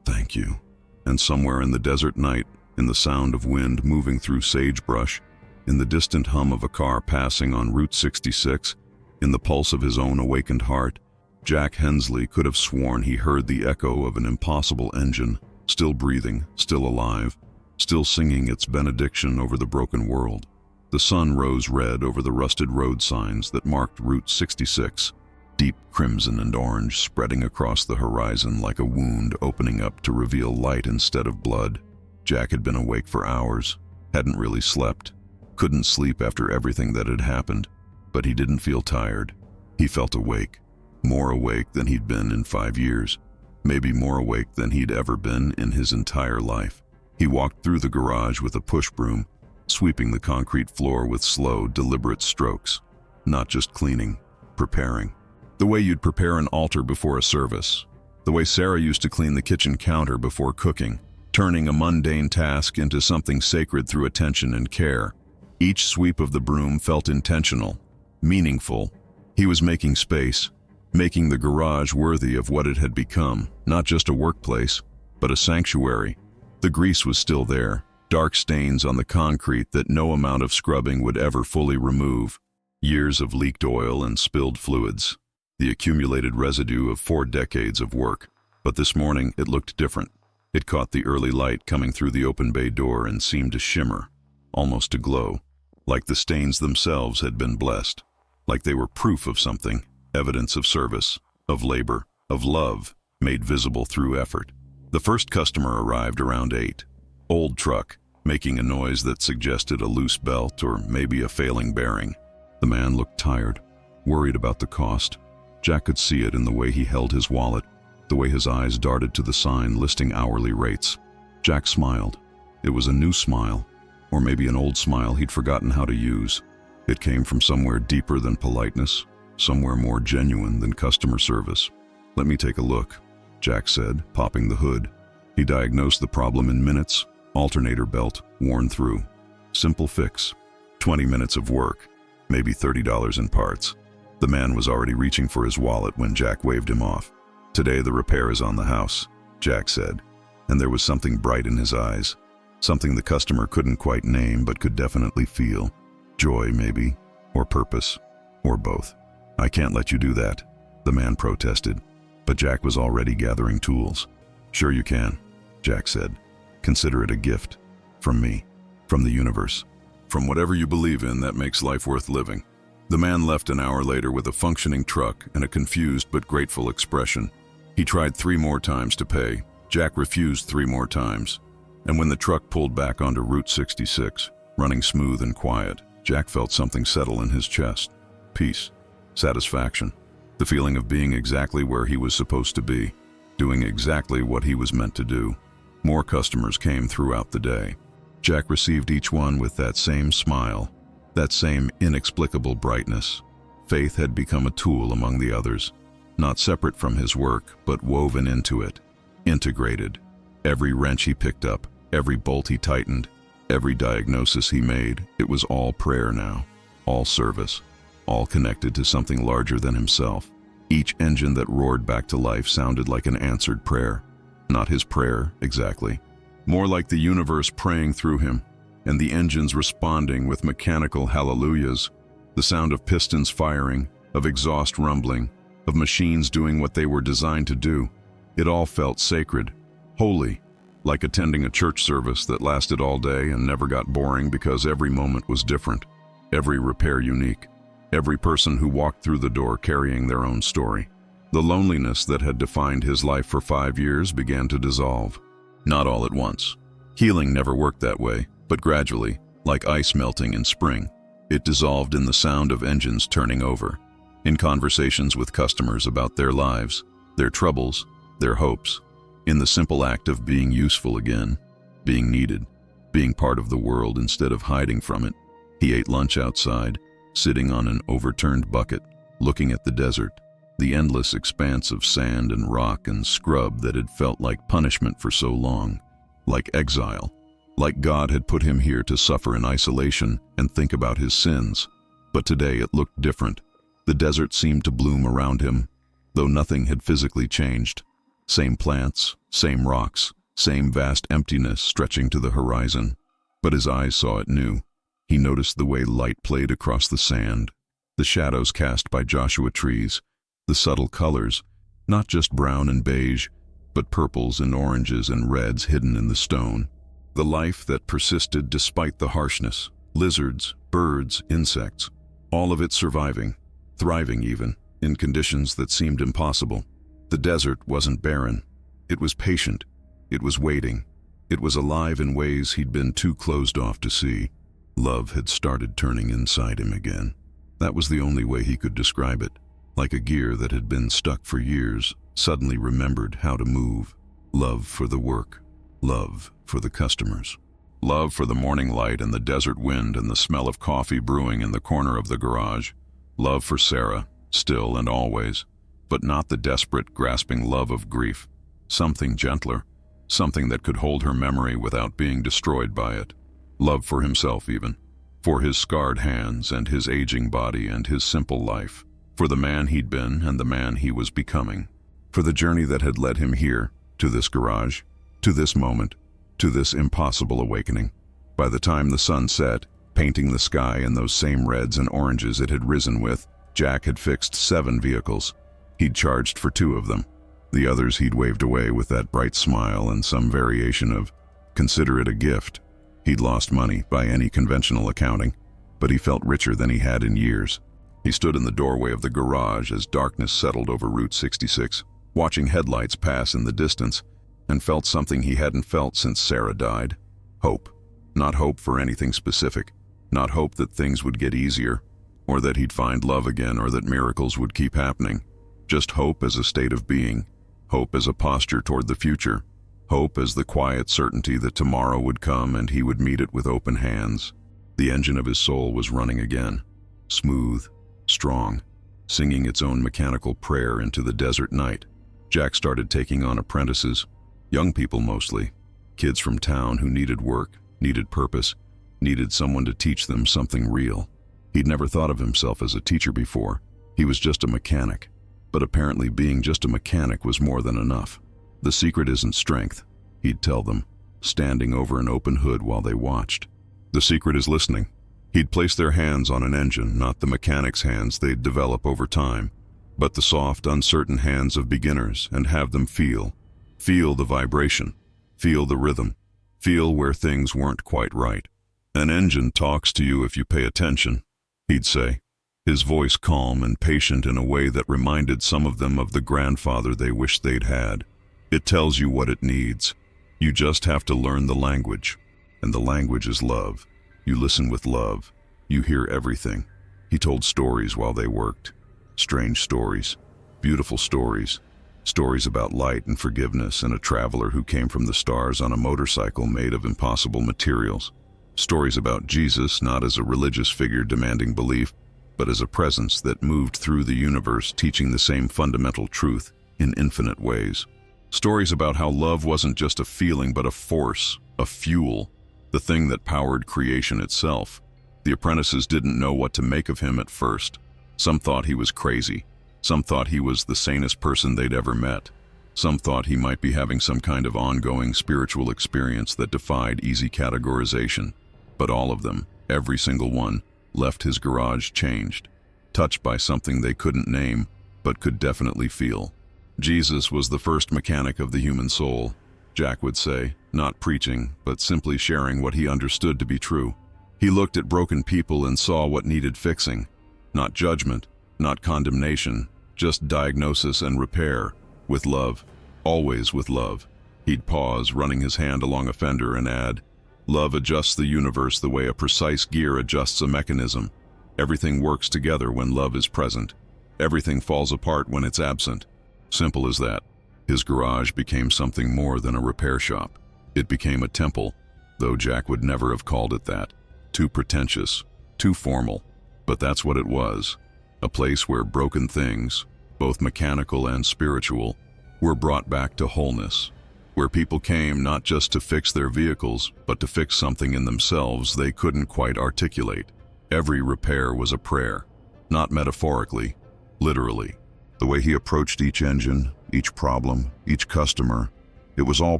thank you. And somewhere in the desert night, in the sound of wind moving through sagebrush, in the distant hum of a car passing on Route 66, in the pulse of his own awakened heart, Jack Hensley could have sworn he heard the echo of an impossible engine, still breathing, still alive, still singing its benediction over the broken world. The sun rose red over the rusted road signs that marked Route 66, deep crimson and orange spreading across the horizon like a wound opening up to reveal light instead of blood. Jack had been awake for hours, hadn't really slept, couldn't sleep after everything that had happened, but he didn't feel tired. He felt awake, more awake than he'd been in 5 years, maybe more awake than he'd ever been in his entire life. He walked through the garage with a push broom, sweeping the concrete floor with slow, deliberate strokes, not just cleaning, preparing. The way you'd prepare an altar before a service, the way Sarah used to clean the kitchen counter before cooking, turning a mundane task into something sacred through attention and care. Each sweep of the broom felt intentional, meaningful. He was making space, making the garage worthy of what it had become, not just a workplace, but a sanctuary. The grease was still there, dark stains on the concrete that no amount of scrubbing would ever fully remove. Years of leaked oil and spilled fluids, the accumulated residue of 4 decades of work. But this morning it looked different. It caught the early light coming through the open bay door and seemed to shimmer, almost to glow, like the stains themselves had been blessed, like they were proof of something, evidence of service, of labor, of love, made visible through effort. The first customer arrived around 8. Old truck, making a noise that suggested a loose belt or maybe a failing bearing. The man looked tired, worried about the cost. Jack could see it in the way he held his wallet, the way his eyes darted to the sign listing hourly rates. Jack smiled. It was a new smile, or maybe an old smile he'd forgotten how to use. It came from somewhere deeper than politeness, somewhere more genuine than customer service. "Let me take a look," Jack said, popping the hood. He diagnosed the problem in minutes. Alternator belt worn through. Simple fix. 20 minutes of work, maybe $30 in parts. The man was already reaching for his wallet when Jack waved him off. "Today the repair is on the house," Jack said, and there was something bright in his eyes, something the customer couldn't quite name but could definitely feel. Joy, maybe, or purpose, or both. "I can't let you do that," the man protested, but Jack was already gathering tools. "Sure you can," Jack said. "Consider it a gift. From me. From the universe. From whatever you believe in that makes life worth living." The man left an hour later with a functioning truck and a confused but grateful expression. He tried 3 more times to pay. Jack refused 3 more times. And when the truck pulled back onto Route 66, running smooth and quiet, Jack felt something settle in his chest. Peace. Satisfaction. The feeling of being exactly where he was supposed to be, doing exactly what he was meant to do. More customers came throughout the day. Jack received each one with that same smile, that same inexplicable brightness. Faith had become a tool among the others, not separate from his work, but woven into it, integrated. Every wrench he picked up, every bolt he tightened, every diagnosis he made, it was all prayer now, all service, all connected to something larger than himself. Each engine that roared back to life sounded like an answered prayer. Not his prayer, exactly. More like the universe praying through him, and the engines responding with mechanical hallelujahs, the sound of pistons firing, of exhaust rumbling, of machines doing what they were designed to do. It all felt sacred, holy, like attending a church service that lasted all day and never got boring because every moment was different, every repair unique, every person who walked through the door carrying their own story. The loneliness that had defined his life for 5 years began to dissolve. Not all at once. Healing never worked that way, but gradually, like ice melting in spring, it dissolved in the sound of engines turning over, in conversations with customers about their lives, their troubles, their hopes. in the simple act of being useful again, being needed, being part of the world instead of hiding from it. He ate lunch outside, sitting on an overturned bucket, looking at the desert, the endless expanse of sand and rock and scrub that had felt like punishment for so long, like exile, like God had put him here to suffer in isolation and think about his sins. But today it looked different. The desert seemed to bloom around him, though nothing had physically changed. Same plants, same rocks, same vast emptiness stretching to the horizon. But his eyes saw it new. He noticed the way light played across the sand, the shadows cast by Joshua trees, the subtle colors, not just brown and beige, but purples and oranges and reds hidden in the stone. The life that persisted despite the harshness, lizards, birds, insects, all of it surviving, thriving even, in conditions that seemed impossible. The desert wasn't barren. It was patient. It was waiting. It was alive in ways he'd been too closed off to see. Love had started turning inside him again. That was the only way he could describe it. Like a gear that had been stuck for years, suddenly remembered how to move. Love for the work. Love for the customers. Love for the morning light and the desert wind and the smell of coffee brewing in the corner of the garage. Love for Sarah, still and always, but not the desperate, grasping love of grief. Something gentler, something that could hold her memory without being destroyed by it. Love for himself even, for his scarred hands and his aging body and his simple life, for the man he'd been and the man he was becoming, for the journey that had led him here, to this garage, to this moment, to this impossible awakening. By the time the sun set, painting the sky in those same reds and oranges it had risen with, Jack had fixed 7 vehicles. He'd charged for 2 of them. The others he'd waved away with that bright smile and some variation of, consider it a gift. He'd lost money by any conventional accounting, but he felt richer than he had in years. He stood in the doorway of the garage as darkness settled over Route 66, watching headlights pass in the distance, and felt something he hadn't felt since Sarah died. Hope. Not hope for anything specific. Not hope that things would get easier, or that he'd find love again, or that miracles would keep happening. Just hope as a state of being. Hope as a posture toward the future. Hope as the quiet certainty that tomorrow would come and he would meet it with open hands. The engine of his soul was running again. Smooth, strong, singing its own mechanical prayer into the desert night. Jack started taking on apprentices, young people mostly, kids from town who needed work, needed purpose, needed someone to teach them something real. He'd never thought of himself as a teacher before. He was just a mechanic. But apparently being just a mechanic was more than enough. The secret isn't strength, he'd tell them, standing over an open hood while they watched. The secret is listening. He'd place their hands on an engine, not the mechanic's hands they'd develop over time, but the soft, uncertain hands of beginners, and have them feel the vibration, feel the rhythm, feel where things weren't quite right. An engine talks to you if you pay attention, he'd say, his voice calm and patient in a way that reminded some of them of the grandfather they wished they'd had. It tells you what it needs. You just have to learn the language. And the language is love. You listen with love. You hear everything. He told stories while they worked. Strange stories. Beautiful stories. Stories about light and forgiveness and a traveler who came from the stars on a motorcycle made of impossible materials. Stories about Jesus not as a religious figure demanding belief, but as a presence that moved through the universe teaching the same fundamental truth in infinite ways. Stories about how love wasn't just a feeling but a force, a fuel, the thing that powered creation itself. The apprentices didn't know what to make of him at first. Some thought he was crazy. Some thought he was the sanest person they'd ever met. Some thought he might be having some kind of ongoing spiritual experience that defied easy categorization. But all of them, every single one, left his garage changed, touched by something they couldn't name, but could definitely feel. Jesus was the first mechanic of the human soul, Jack would say, not preaching, but simply sharing what he understood to be true. He looked at broken people and saw what needed fixing. Not judgment, not condemnation, just diagnosis and repair, with love, always with love. He'd pause, running his hand along a fender, and add, "Love adjusts the universe the way a precise gear adjusts a mechanism. Everything works together when love is present. Everything falls apart when it's absent. Simple as that." His garage became something more than a repair shop. It became a temple, though Jack would never have called it that. Too pretentious, too formal. But that's what it was. A place where broken things, both mechanical and spiritual, were brought back to wholeness. Where people came not just to fix their vehicles, but to fix something in themselves they couldn't quite articulate. Every repair was a prayer. Not metaphorically, literally. The way he approached each engine, each problem, each customer, it was all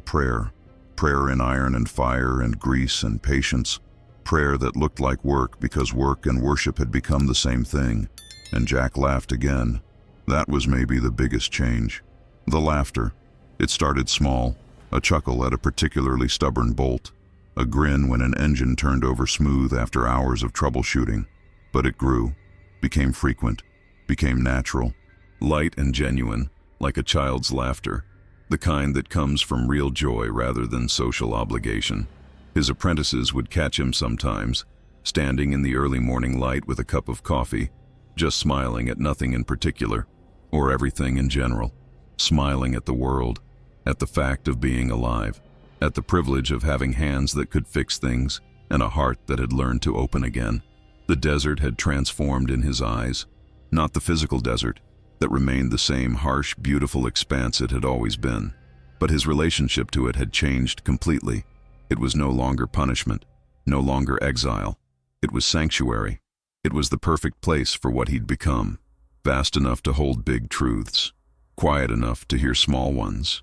prayer. Prayer in iron and fire and grease and patience. Prayer that looked like work because work and worship had become the same thing. And Jack laughed again. That was maybe the biggest change. The laughter. It started small, a chuckle at a particularly stubborn bolt, a grin when an engine turned over smooth after hours of troubleshooting. But it grew, became frequent, became natural, light and genuine, like a child's laughter, the kind that comes from real joy rather than social obligation. His apprentices would catch him sometimes, standing in the early morning light with a cup of coffee, just smiling at nothing in particular, or everything in general, smiling at the world, at the fact of being alive, at the privilege of having hands that could fix things and a heart that had learned to open again. The desert had transformed in his eyes, not the physical desert, that remained the same harsh, beautiful expanse it had always been, but his relationship to it had changed completely. It was no longer punishment, no longer exile. It was sanctuary. It was the perfect place for what he'd become, vast enough to hold big truths, quiet enough to hear small ones,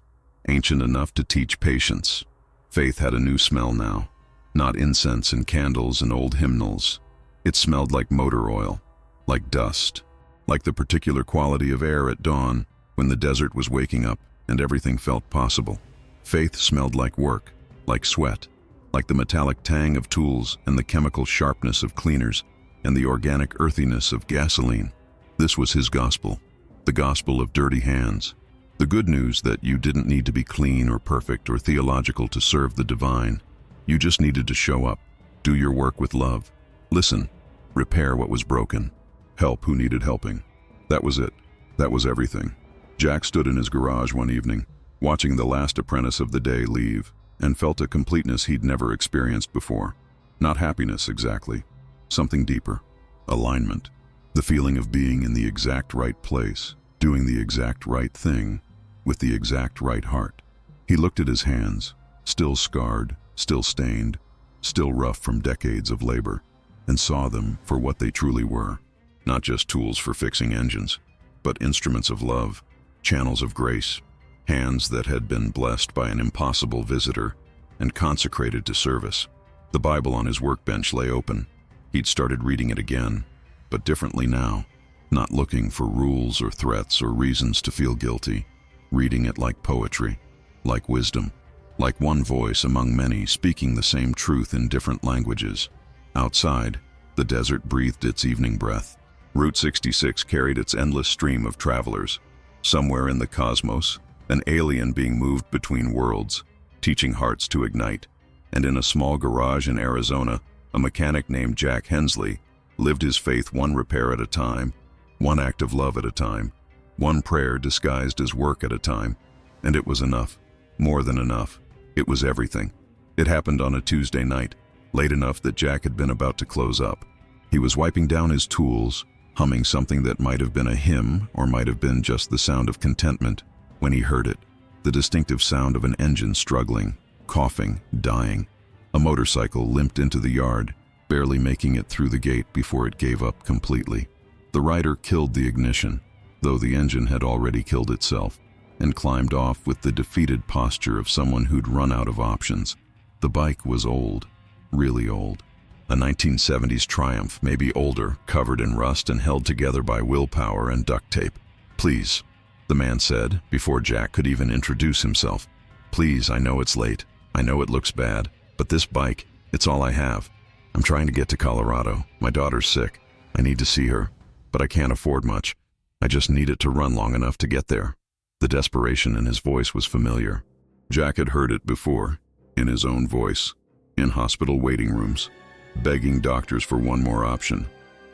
ancient enough to teach patience. Faith had a new smell now, not incense and candles and old hymnals. It smelled like motor oil, like dust, like the particular quality of air at dawn when the desert was waking up and everything felt possible. Faith smelled like work, like sweat, like the metallic tang of tools and the chemical sharpness of cleaners and the organic earthiness of gasoline. This was his gospel, the gospel of dirty hands, the good news that you didn't need to be clean or perfect or theological to serve the divine. You just needed to show up, do your work with love, listen, repair what was broken, help who needed helping. That was it. That was everything. Jack stood in his garage one evening, watching the last apprentice of the day leave, and felt a completeness he'd never experienced before. Not happiness exactly, something deeper. Alignment. The feeling of being in the exact right place, doing the exact right thing, with the exact right heart. He looked at his hands, still scarred, still stained, still rough from decades of labor, and saw them for what they truly were. Not just tools for fixing engines, but instruments of love, channels of grace, hands that had been blessed by an impossible visitor and consecrated to service. The Bible on his workbench lay open. He'd started reading it again, but differently now, not looking for rules or threats or reasons to feel guilty, reading it like poetry, like wisdom, like one voice among many speaking the same truth in different languages. Outside, the desert breathed its evening breath. Route 66 carried its endless stream of travelers. Somewhere in the cosmos, an alien being moved between worlds, teaching hearts to ignite. And in a small garage in Arizona, a mechanic named Jack Hensley lived his faith one repair at a time, one act of love at a time, one prayer disguised as work at a time. And it was enough. More than enough. It was everything. It happened on a Tuesday night, late enough that Jack had been about to close up. He was wiping down his tools, humming something that might have been a hymn or might have been just the sound of contentment, when he heard it, the distinctive sound of an engine struggling, coughing, dying. A motorcycle limped into the yard, barely making it through the gate before it gave up completely. The rider killed the ignition, though the engine had already killed itself, and climbed off with the defeated posture of someone who'd run out of options. The bike was old, really old. A 1970s Triumph, maybe older, covered in rust and held together by willpower and duct tape. "Please," the man said, before Jack could even introduce himself. "Please, I know it's late. I know it looks bad, but this bike, it's all I have. I'm trying to get to Colorado. My daughter's sick. I need to see her, but I can't afford much. I just need it to run long enough to get there." The desperation in his voice was familiar. Jack had heard it before, in his own voice, in hospital waiting rooms, begging doctors for one more option,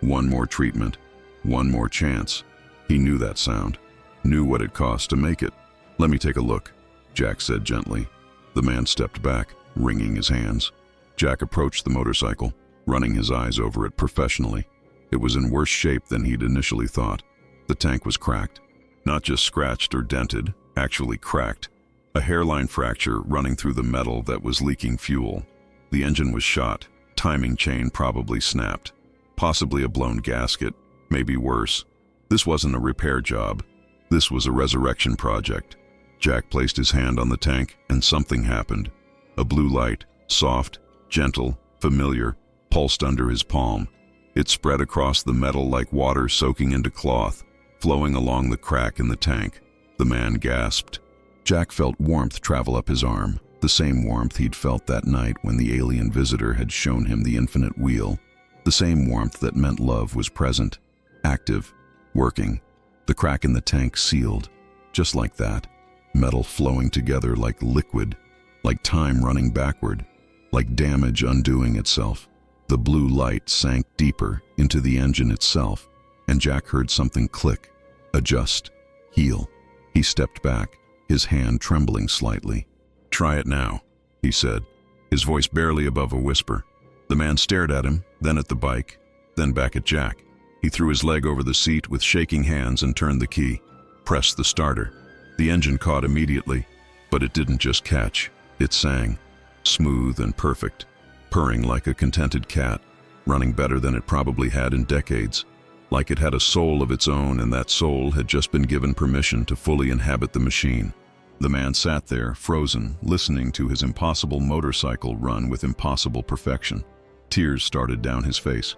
one more treatment, one more chance. He knew that sound, knew what it cost to make it. "Let me take a look," Jack said gently. The man stepped back, wringing his hands. Jack approached the motorcycle, running his eyes over it professionally. It was in worse shape than he'd initially thought. The tank was cracked. Not just scratched or dented, actually cracked. A hairline fracture running through the metal that was leaking fuel. The engine was shot. Timing chain probably snapped. Possibly a blown gasket, maybe worse. This wasn't a repair job. This was a resurrection project. Jack placed his hand on the tank, and something happened. A blue light, soft, gentle, familiar, pulsed under his palm. It spread across the metal like water soaking into cloth, flowing along the crack in the tank. The man gasped. Jack felt warmth travel up his arm, the same warmth he'd felt that night when the alien visitor had shown him the infinite wheel. The same warmth that meant love was present, active, working. The crack in the tank sealed, just like that. Metal flowing together like liquid, like time running backward, like damage undoing itself. The blue light sank deeper into the engine itself, and Jack heard something click, adjust, heal. He stepped back, his hand trembling slightly. "Try it now," he said, his voice barely above a whisper. The man stared at him, then at the bike, then back at Jack. He threw his leg over the seat with shaking hands and turned the key, pressed the starter. The engine caught immediately, but it didn't just catch, it sang, smooth and perfect, purring like a contented cat, running better than it probably had in decades, like it had a soul of its own, and that soul had just been given permission to fully inhabit the machine. The man sat there, frozen, listening to his impossible motorcycle run with impossible perfection. Tears started down his face.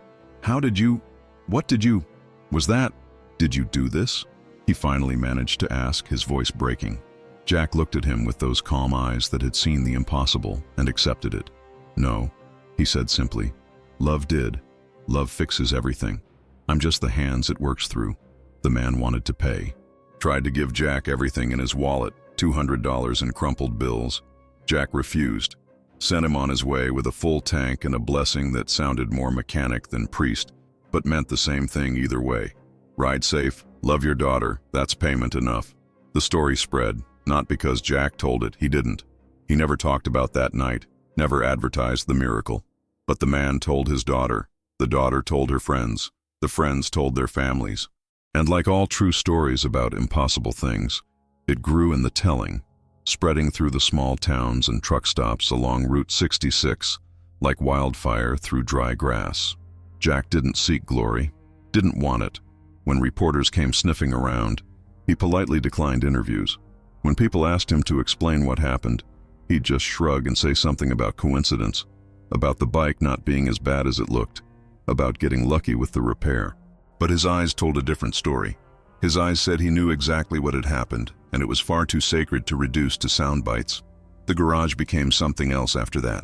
Did you do this?" He finally managed to ask, his voice breaking. Jack looked at him with those calm eyes that had seen the impossible and accepted it. "No," he said simply. "Love did. Love fixes everything. I'm just the hands it works through." The man wanted to pay. Tried to give Jack everything in his wallet, $200 in crumpled bills. Jack refused. Sent him on his way with a full tank and a blessing that sounded more mechanic than priest, but meant the same thing either way. Ride safe, love your daughter, that's payment enough. The story spread, not because Jack told it, he didn't. He never talked about that night, never advertised the miracle. But the man told his daughter, the daughter told her friends, the friends told their families. And like all true stories about impossible things, it grew in the telling, spreading through the small towns and truck stops along Route 66, like wildfire through dry grass. Jack didn't seek glory, didn't want it. When reporters came sniffing around, he politely declined interviews. When people asked him to explain what happened, he'd just shrug and say something about coincidence, about the bike not being as bad as it looked, about getting lucky with the repair. But his eyes told a different story. His eyes said he knew exactly what had happened, and it was far too sacred to reduce to sound bites. The garage became something else after that.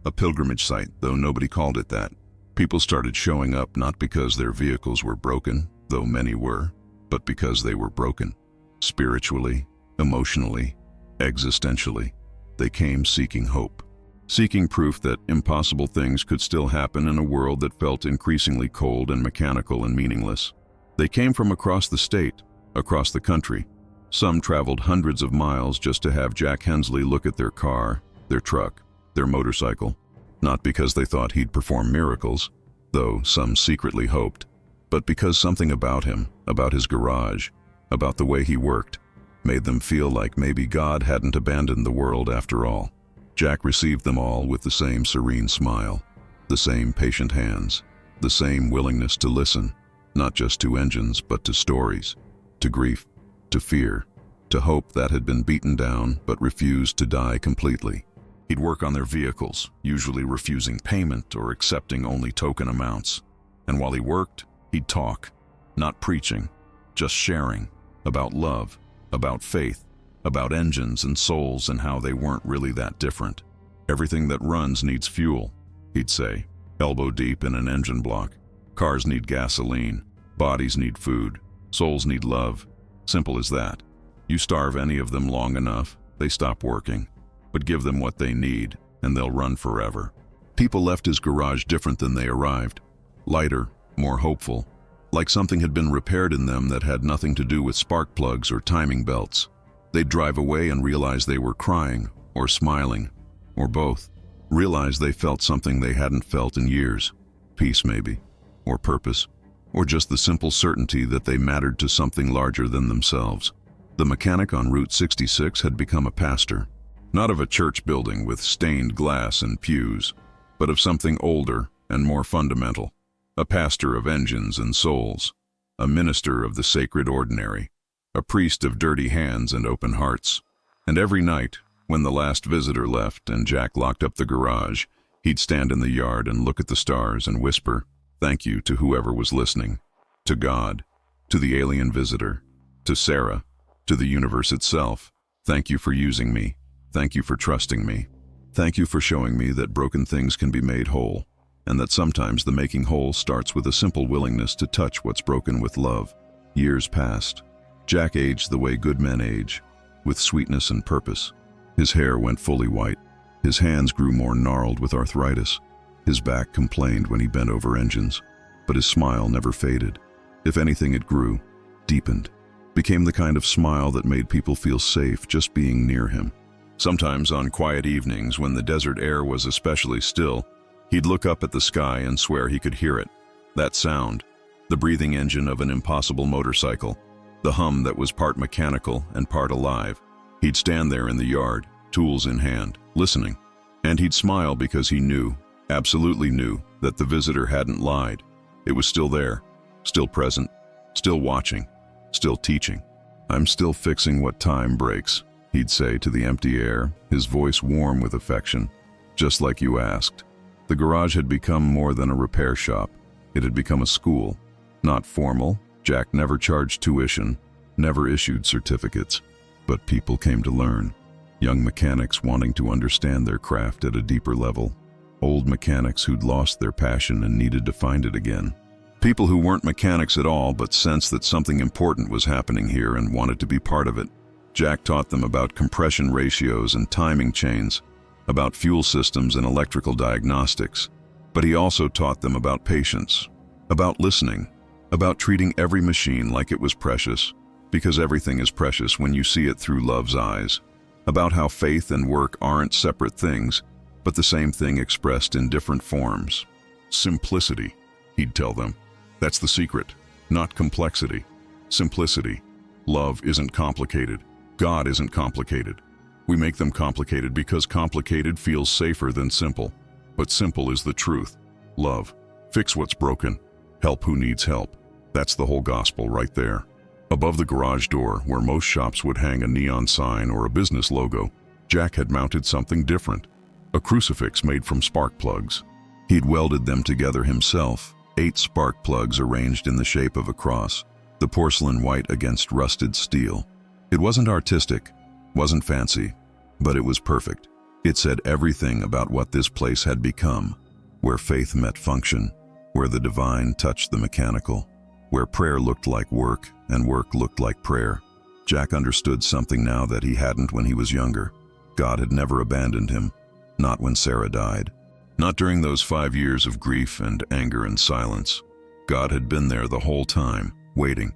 A pilgrimage site, though nobody called it that. People started showing up not because their vehicles were broken, though many were, but because they were broken. Spiritually, emotionally, existentially. They came seeking hope. Seeking proof that impossible things could still happen in a world that felt increasingly cold and mechanical and meaningless. They came from across the state, across the country. Some traveled hundreds of miles just to have Jack Hensley look at their car, their truck, their motorcycle. Not because they thought he'd perform miracles, though some secretly hoped, but because something about him, about his garage, about the way he worked, made them feel like maybe God hadn't abandoned the world after all. Jack received them all with the same serene smile, the same patient hands, the same willingness to listen, not just to engines but to stories, to grief, to fear, to hope that had been beaten down but refused to die completely. He'd work on their vehicles, usually refusing payment or accepting only token amounts. And while he worked, he'd talk, not preaching, just sharing, about love, about faith, about engines and souls and how they weren't really that different. Everything that runs needs fuel, he'd say, elbow deep in an engine block. Cars need gasoline, bodies need food, souls need love. Simple as that. You starve any of them long enough, they stop working. But give them what they need, and they'll run forever. People left his garage different than they arrived. Lighter, more hopeful, like something had been repaired in them that had nothing to do with spark plugs or timing belts. They'd drive away and realize they were crying, or smiling, or both. Realize they felt something they hadn't felt in years. Peace maybe, or purpose, or just the simple certainty that they mattered to something larger than themselves. The mechanic on Route 66 had become a pastor, not of a church building with stained glass and pews, but of something older and more fundamental. A pastor of engines and souls, a minister of the sacred ordinary, a priest of dirty hands and open hearts. And every night, when the last visitor left and Jack locked up the garage, he'd stand in the yard and look at the stars and whisper, "Thank you" to whoever was listening, to God, to the alien visitor, to Sarah, to the universe itself. "Thank you for using me. Thank you for trusting me. Thank you for showing me that broken things can be made whole, and that sometimes the making whole starts with a simple willingness to touch what's broken with love." Years passed. Jack aged the way good men age, with sweetness and purpose. His hair went fully white. His hands grew more gnarled with arthritis. His back complained when he bent over engines, but his smile never faded. If anything, it grew, deepened, became the kind of smile that made people feel safe just being near him. Sometimes on quiet evenings, when the desert air was especially still, he'd look up at the sky and swear he could hear it. That sound, the breathing engine of an impossible motorcycle, the hum that was part mechanical and part alive. He'd stand there in the yard, tools in hand, listening. And he'd smile because he knew, absolutely knew, that the visitor hadn't lied. It was still there, still present, still watching, still teaching. "I'm still fixing what time breaks," he'd say to the empty air, his voice warm with affection, "just like you asked." The garage had become more than a repair shop. It had become a school. Not formal. Jack never charged tuition, never issued certificates. But people came to learn. Young mechanics wanting to understand their craft at a deeper level. Old mechanics who'd lost their passion and needed to find it again. People who weren't mechanics at all but sensed that something important was happening here and wanted to be part of it. Jack taught them about compression ratios and timing chains, about fuel systems and electrical diagnostics. But he also taught them about patience, about listening, about treating every machine like it was precious, because everything is precious when you see it through love's eyes. About how faith and work aren't separate things, but the same thing expressed in different forms. Simplicity, he'd tell them. That's the secret, not complexity. Simplicity. Love isn't complicated. God isn't complicated. We make them complicated because complicated feels safer than simple. But simple is the truth. Love. Fix what's broken. Help who needs help. That's the whole gospel right there. Above the garage door, where most shops would hang a neon sign or a business logo, Jack had mounted something different. A crucifix made from spark plugs. He'd welded them together himself, 8 spark plugs arranged in the shape of a cross, the porcelain white against rusted steel. It wasn't artistic, wasn't fancy, but it was perfect. It said everything about what this place had become, where faith met function, where the divine touched the mechanical, where prayer looked like work and work looked like prayer. Jack understood something now that he hadn't when he was younger. God had never abandoned him, not when Sarah died. Not during those 5 years of grief and anger and silence. God had been there the whole time, waiting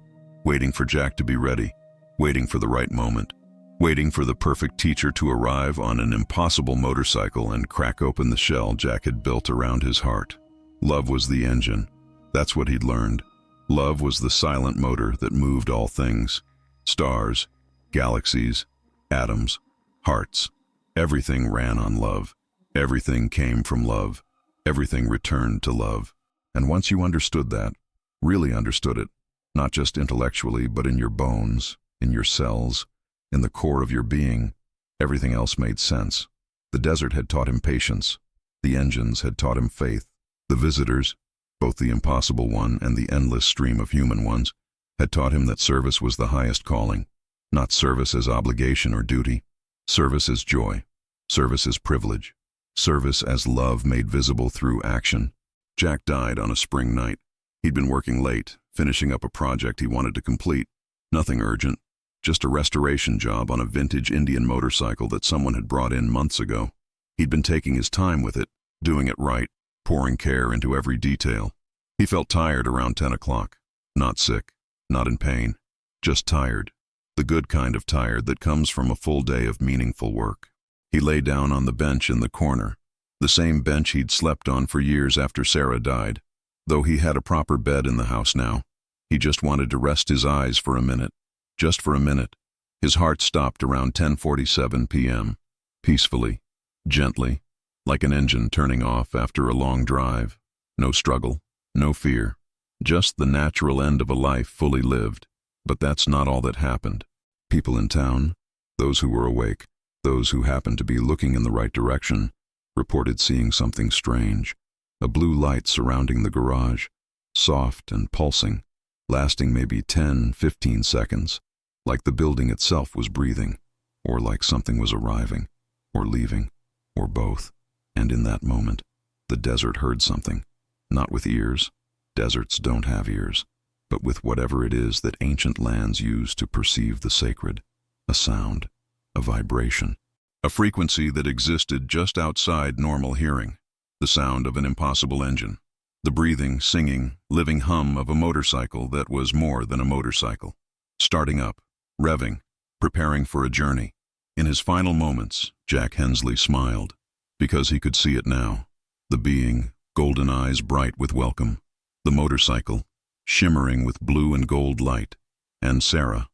for Jack to be ready, waiting for the right moment, waiting for the perfect teacher to arrive on an impossible motorcycle and crack open the shell Jack had built around his heart. Love was the engine. That's what he'd learned. Love was the silent motor that moved all things. Stars, galaxies, atoms, hearts. Everything ran on love. Everything came from love. Everything returned to love. And once you understood that, really understood it, not just intellectually, but in your bones, in your cells, in the core of your being, everything else made sense. The desert had taught him patience. The engines had taught him faith. The visitors, both the impossible one and the endless stream of human ones, had taught him that service was the highest calling. Not service as obligation or duty. Service as joy. Service as privilege. Service as love made visible through action. Jack died on a spring night. He'd been working late, finishing up a project he wanted to complete. Nothing urgent, just a restoration job on a vintage Indian motorcycle that someone had brought in months ago. He'd been taking his time with it, doing it right, pouring care into every detail. He felt tired around 10 o'clock. Not sick, not in pain, just tired. The good kind of tired that comes from a full day of meaningful work. He lay down on the bench in the corner, the same bench he'd slept on for years after Sarah died. Though he had a proper bed in the house now, he just wanted to rest his eyes for a minute. Just for a minute. His heart stopped around 10:47 p.m., peacefully, gently, like an engine turning off after a long drive. No struggle, no fear, just the natural end of a life fully lived. But that's not all that happened. People in town, those who were awake, those who happened to be looking in the right direction, reported seeing something strange. A blue light surrounding the garage, soft and pulsing, lasting maybe 10-15 seconds, like the building itself was breathing, or like something was arriving, or leaving, or both. And in that moment, the desert heard something, not with ears, deserts don't have ears, but with whatever it is that ancient lands use to perceive the sacred, a sound, a vibration, a frequency that existed just outside normal hearing, the sound of an impossible engine, the breathing, singing, living hum of a motorcycle that was more than a motorcycle, starting up, revving, preparing for a journey. In his final moments, Jack Hensley smiled, because he could see it now, the being, golden eyes bright with welcome, the motorcycle, shimmering with blue and gold light, and Sarah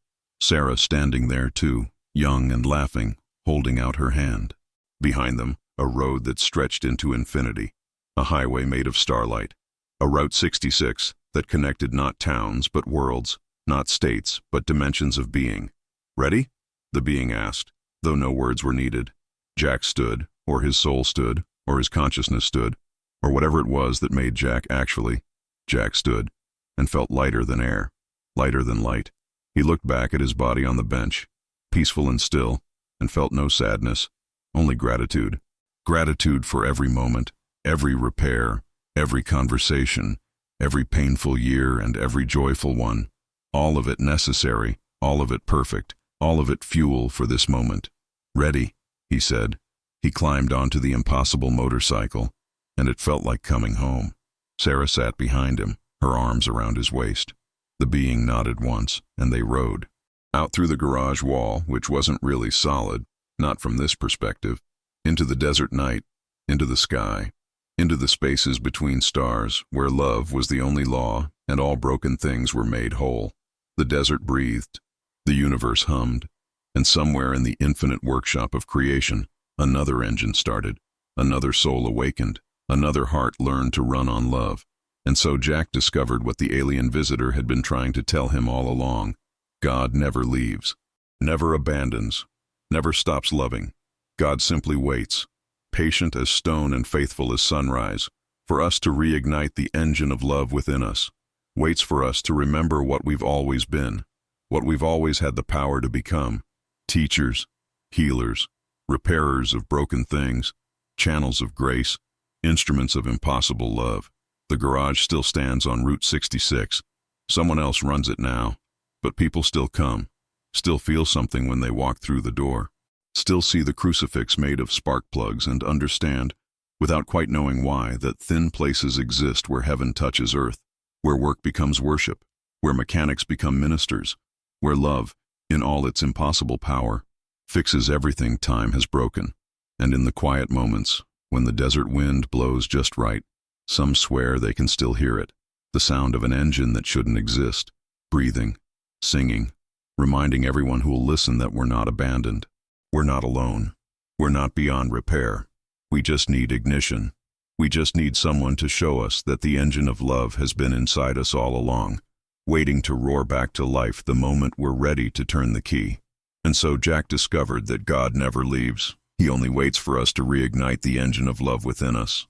standing there too, young and laughing, holding out her hand. Behind them, a road that stretched into infinity, a highway made of starlight, a Route 66 that connected not towns but worlds, not states but dimensions of being. Ready? The being asked, though no words were needed. Jack stood, or his soul stood, or his consciousness stood, or whatever it was that made Jack actually. Jack stood, and felt lighter than air, lighter than light. He looked back at his body on the bench, peaceful and still, and felt no sadness, only gratitude. Gratitude for every moment, every repair, every conversation, every painful year and every joyful one. All of it necessary, all of it perfect, all of it fuel for this moment. Ready, he said. He climbed onto the impossible motorcycle, and it felt like coming home. Sarah sat behind him, her arms around his waist. The being nodded once, and they rode. Out through the garage wall, which wasn't really solid, not from this perspective, into the desert night, into the sky, into the spaces between stars, where love was the only law and all broken things were made whole. The desert breathed, the universe hummed, and somewhere in the infinite workshop of creation, another engine started, another soul awakened, another heart learned to run on love. And so Jack discovered what the alien visitor had been trying to tell him all along. God never leaves, never abandons, never stops loving. God simply waits, patient as stone and faithful as sunrise, for us to reignite the engine of love within us. Waits for us to remember what we've always been, what we've always had the power to become. Teachers, healers, repairers of broken things, channels of grace, instruments of impossible love. The garage still stands on Route 66. Someone else runs it now, but people still come, still feel something when they walk through the door, still see the crucifix made of spark plugs and understand, without quite knowing why, that thin places exist where heaven touches earth, where work becomes worship, where mechanics become ministers, where love, in all its impossible power, fixes everything time has broken. And in the quiet moments, when the desert wind blows just right, some swear they can still hear it, the sound of an engine that shouldn't exist, breathing, singing, reminding everyone who will listen that we're not abandoned. We're not alone. We're not beyond repair. We just need ignition. We just need someone to show us that the engine of love has been inside us all along, waiting to roar back to life the moment we're ready to turn the key. And so Jack discovered that God never leaves. He only waits for us to reignite the engine of love within us.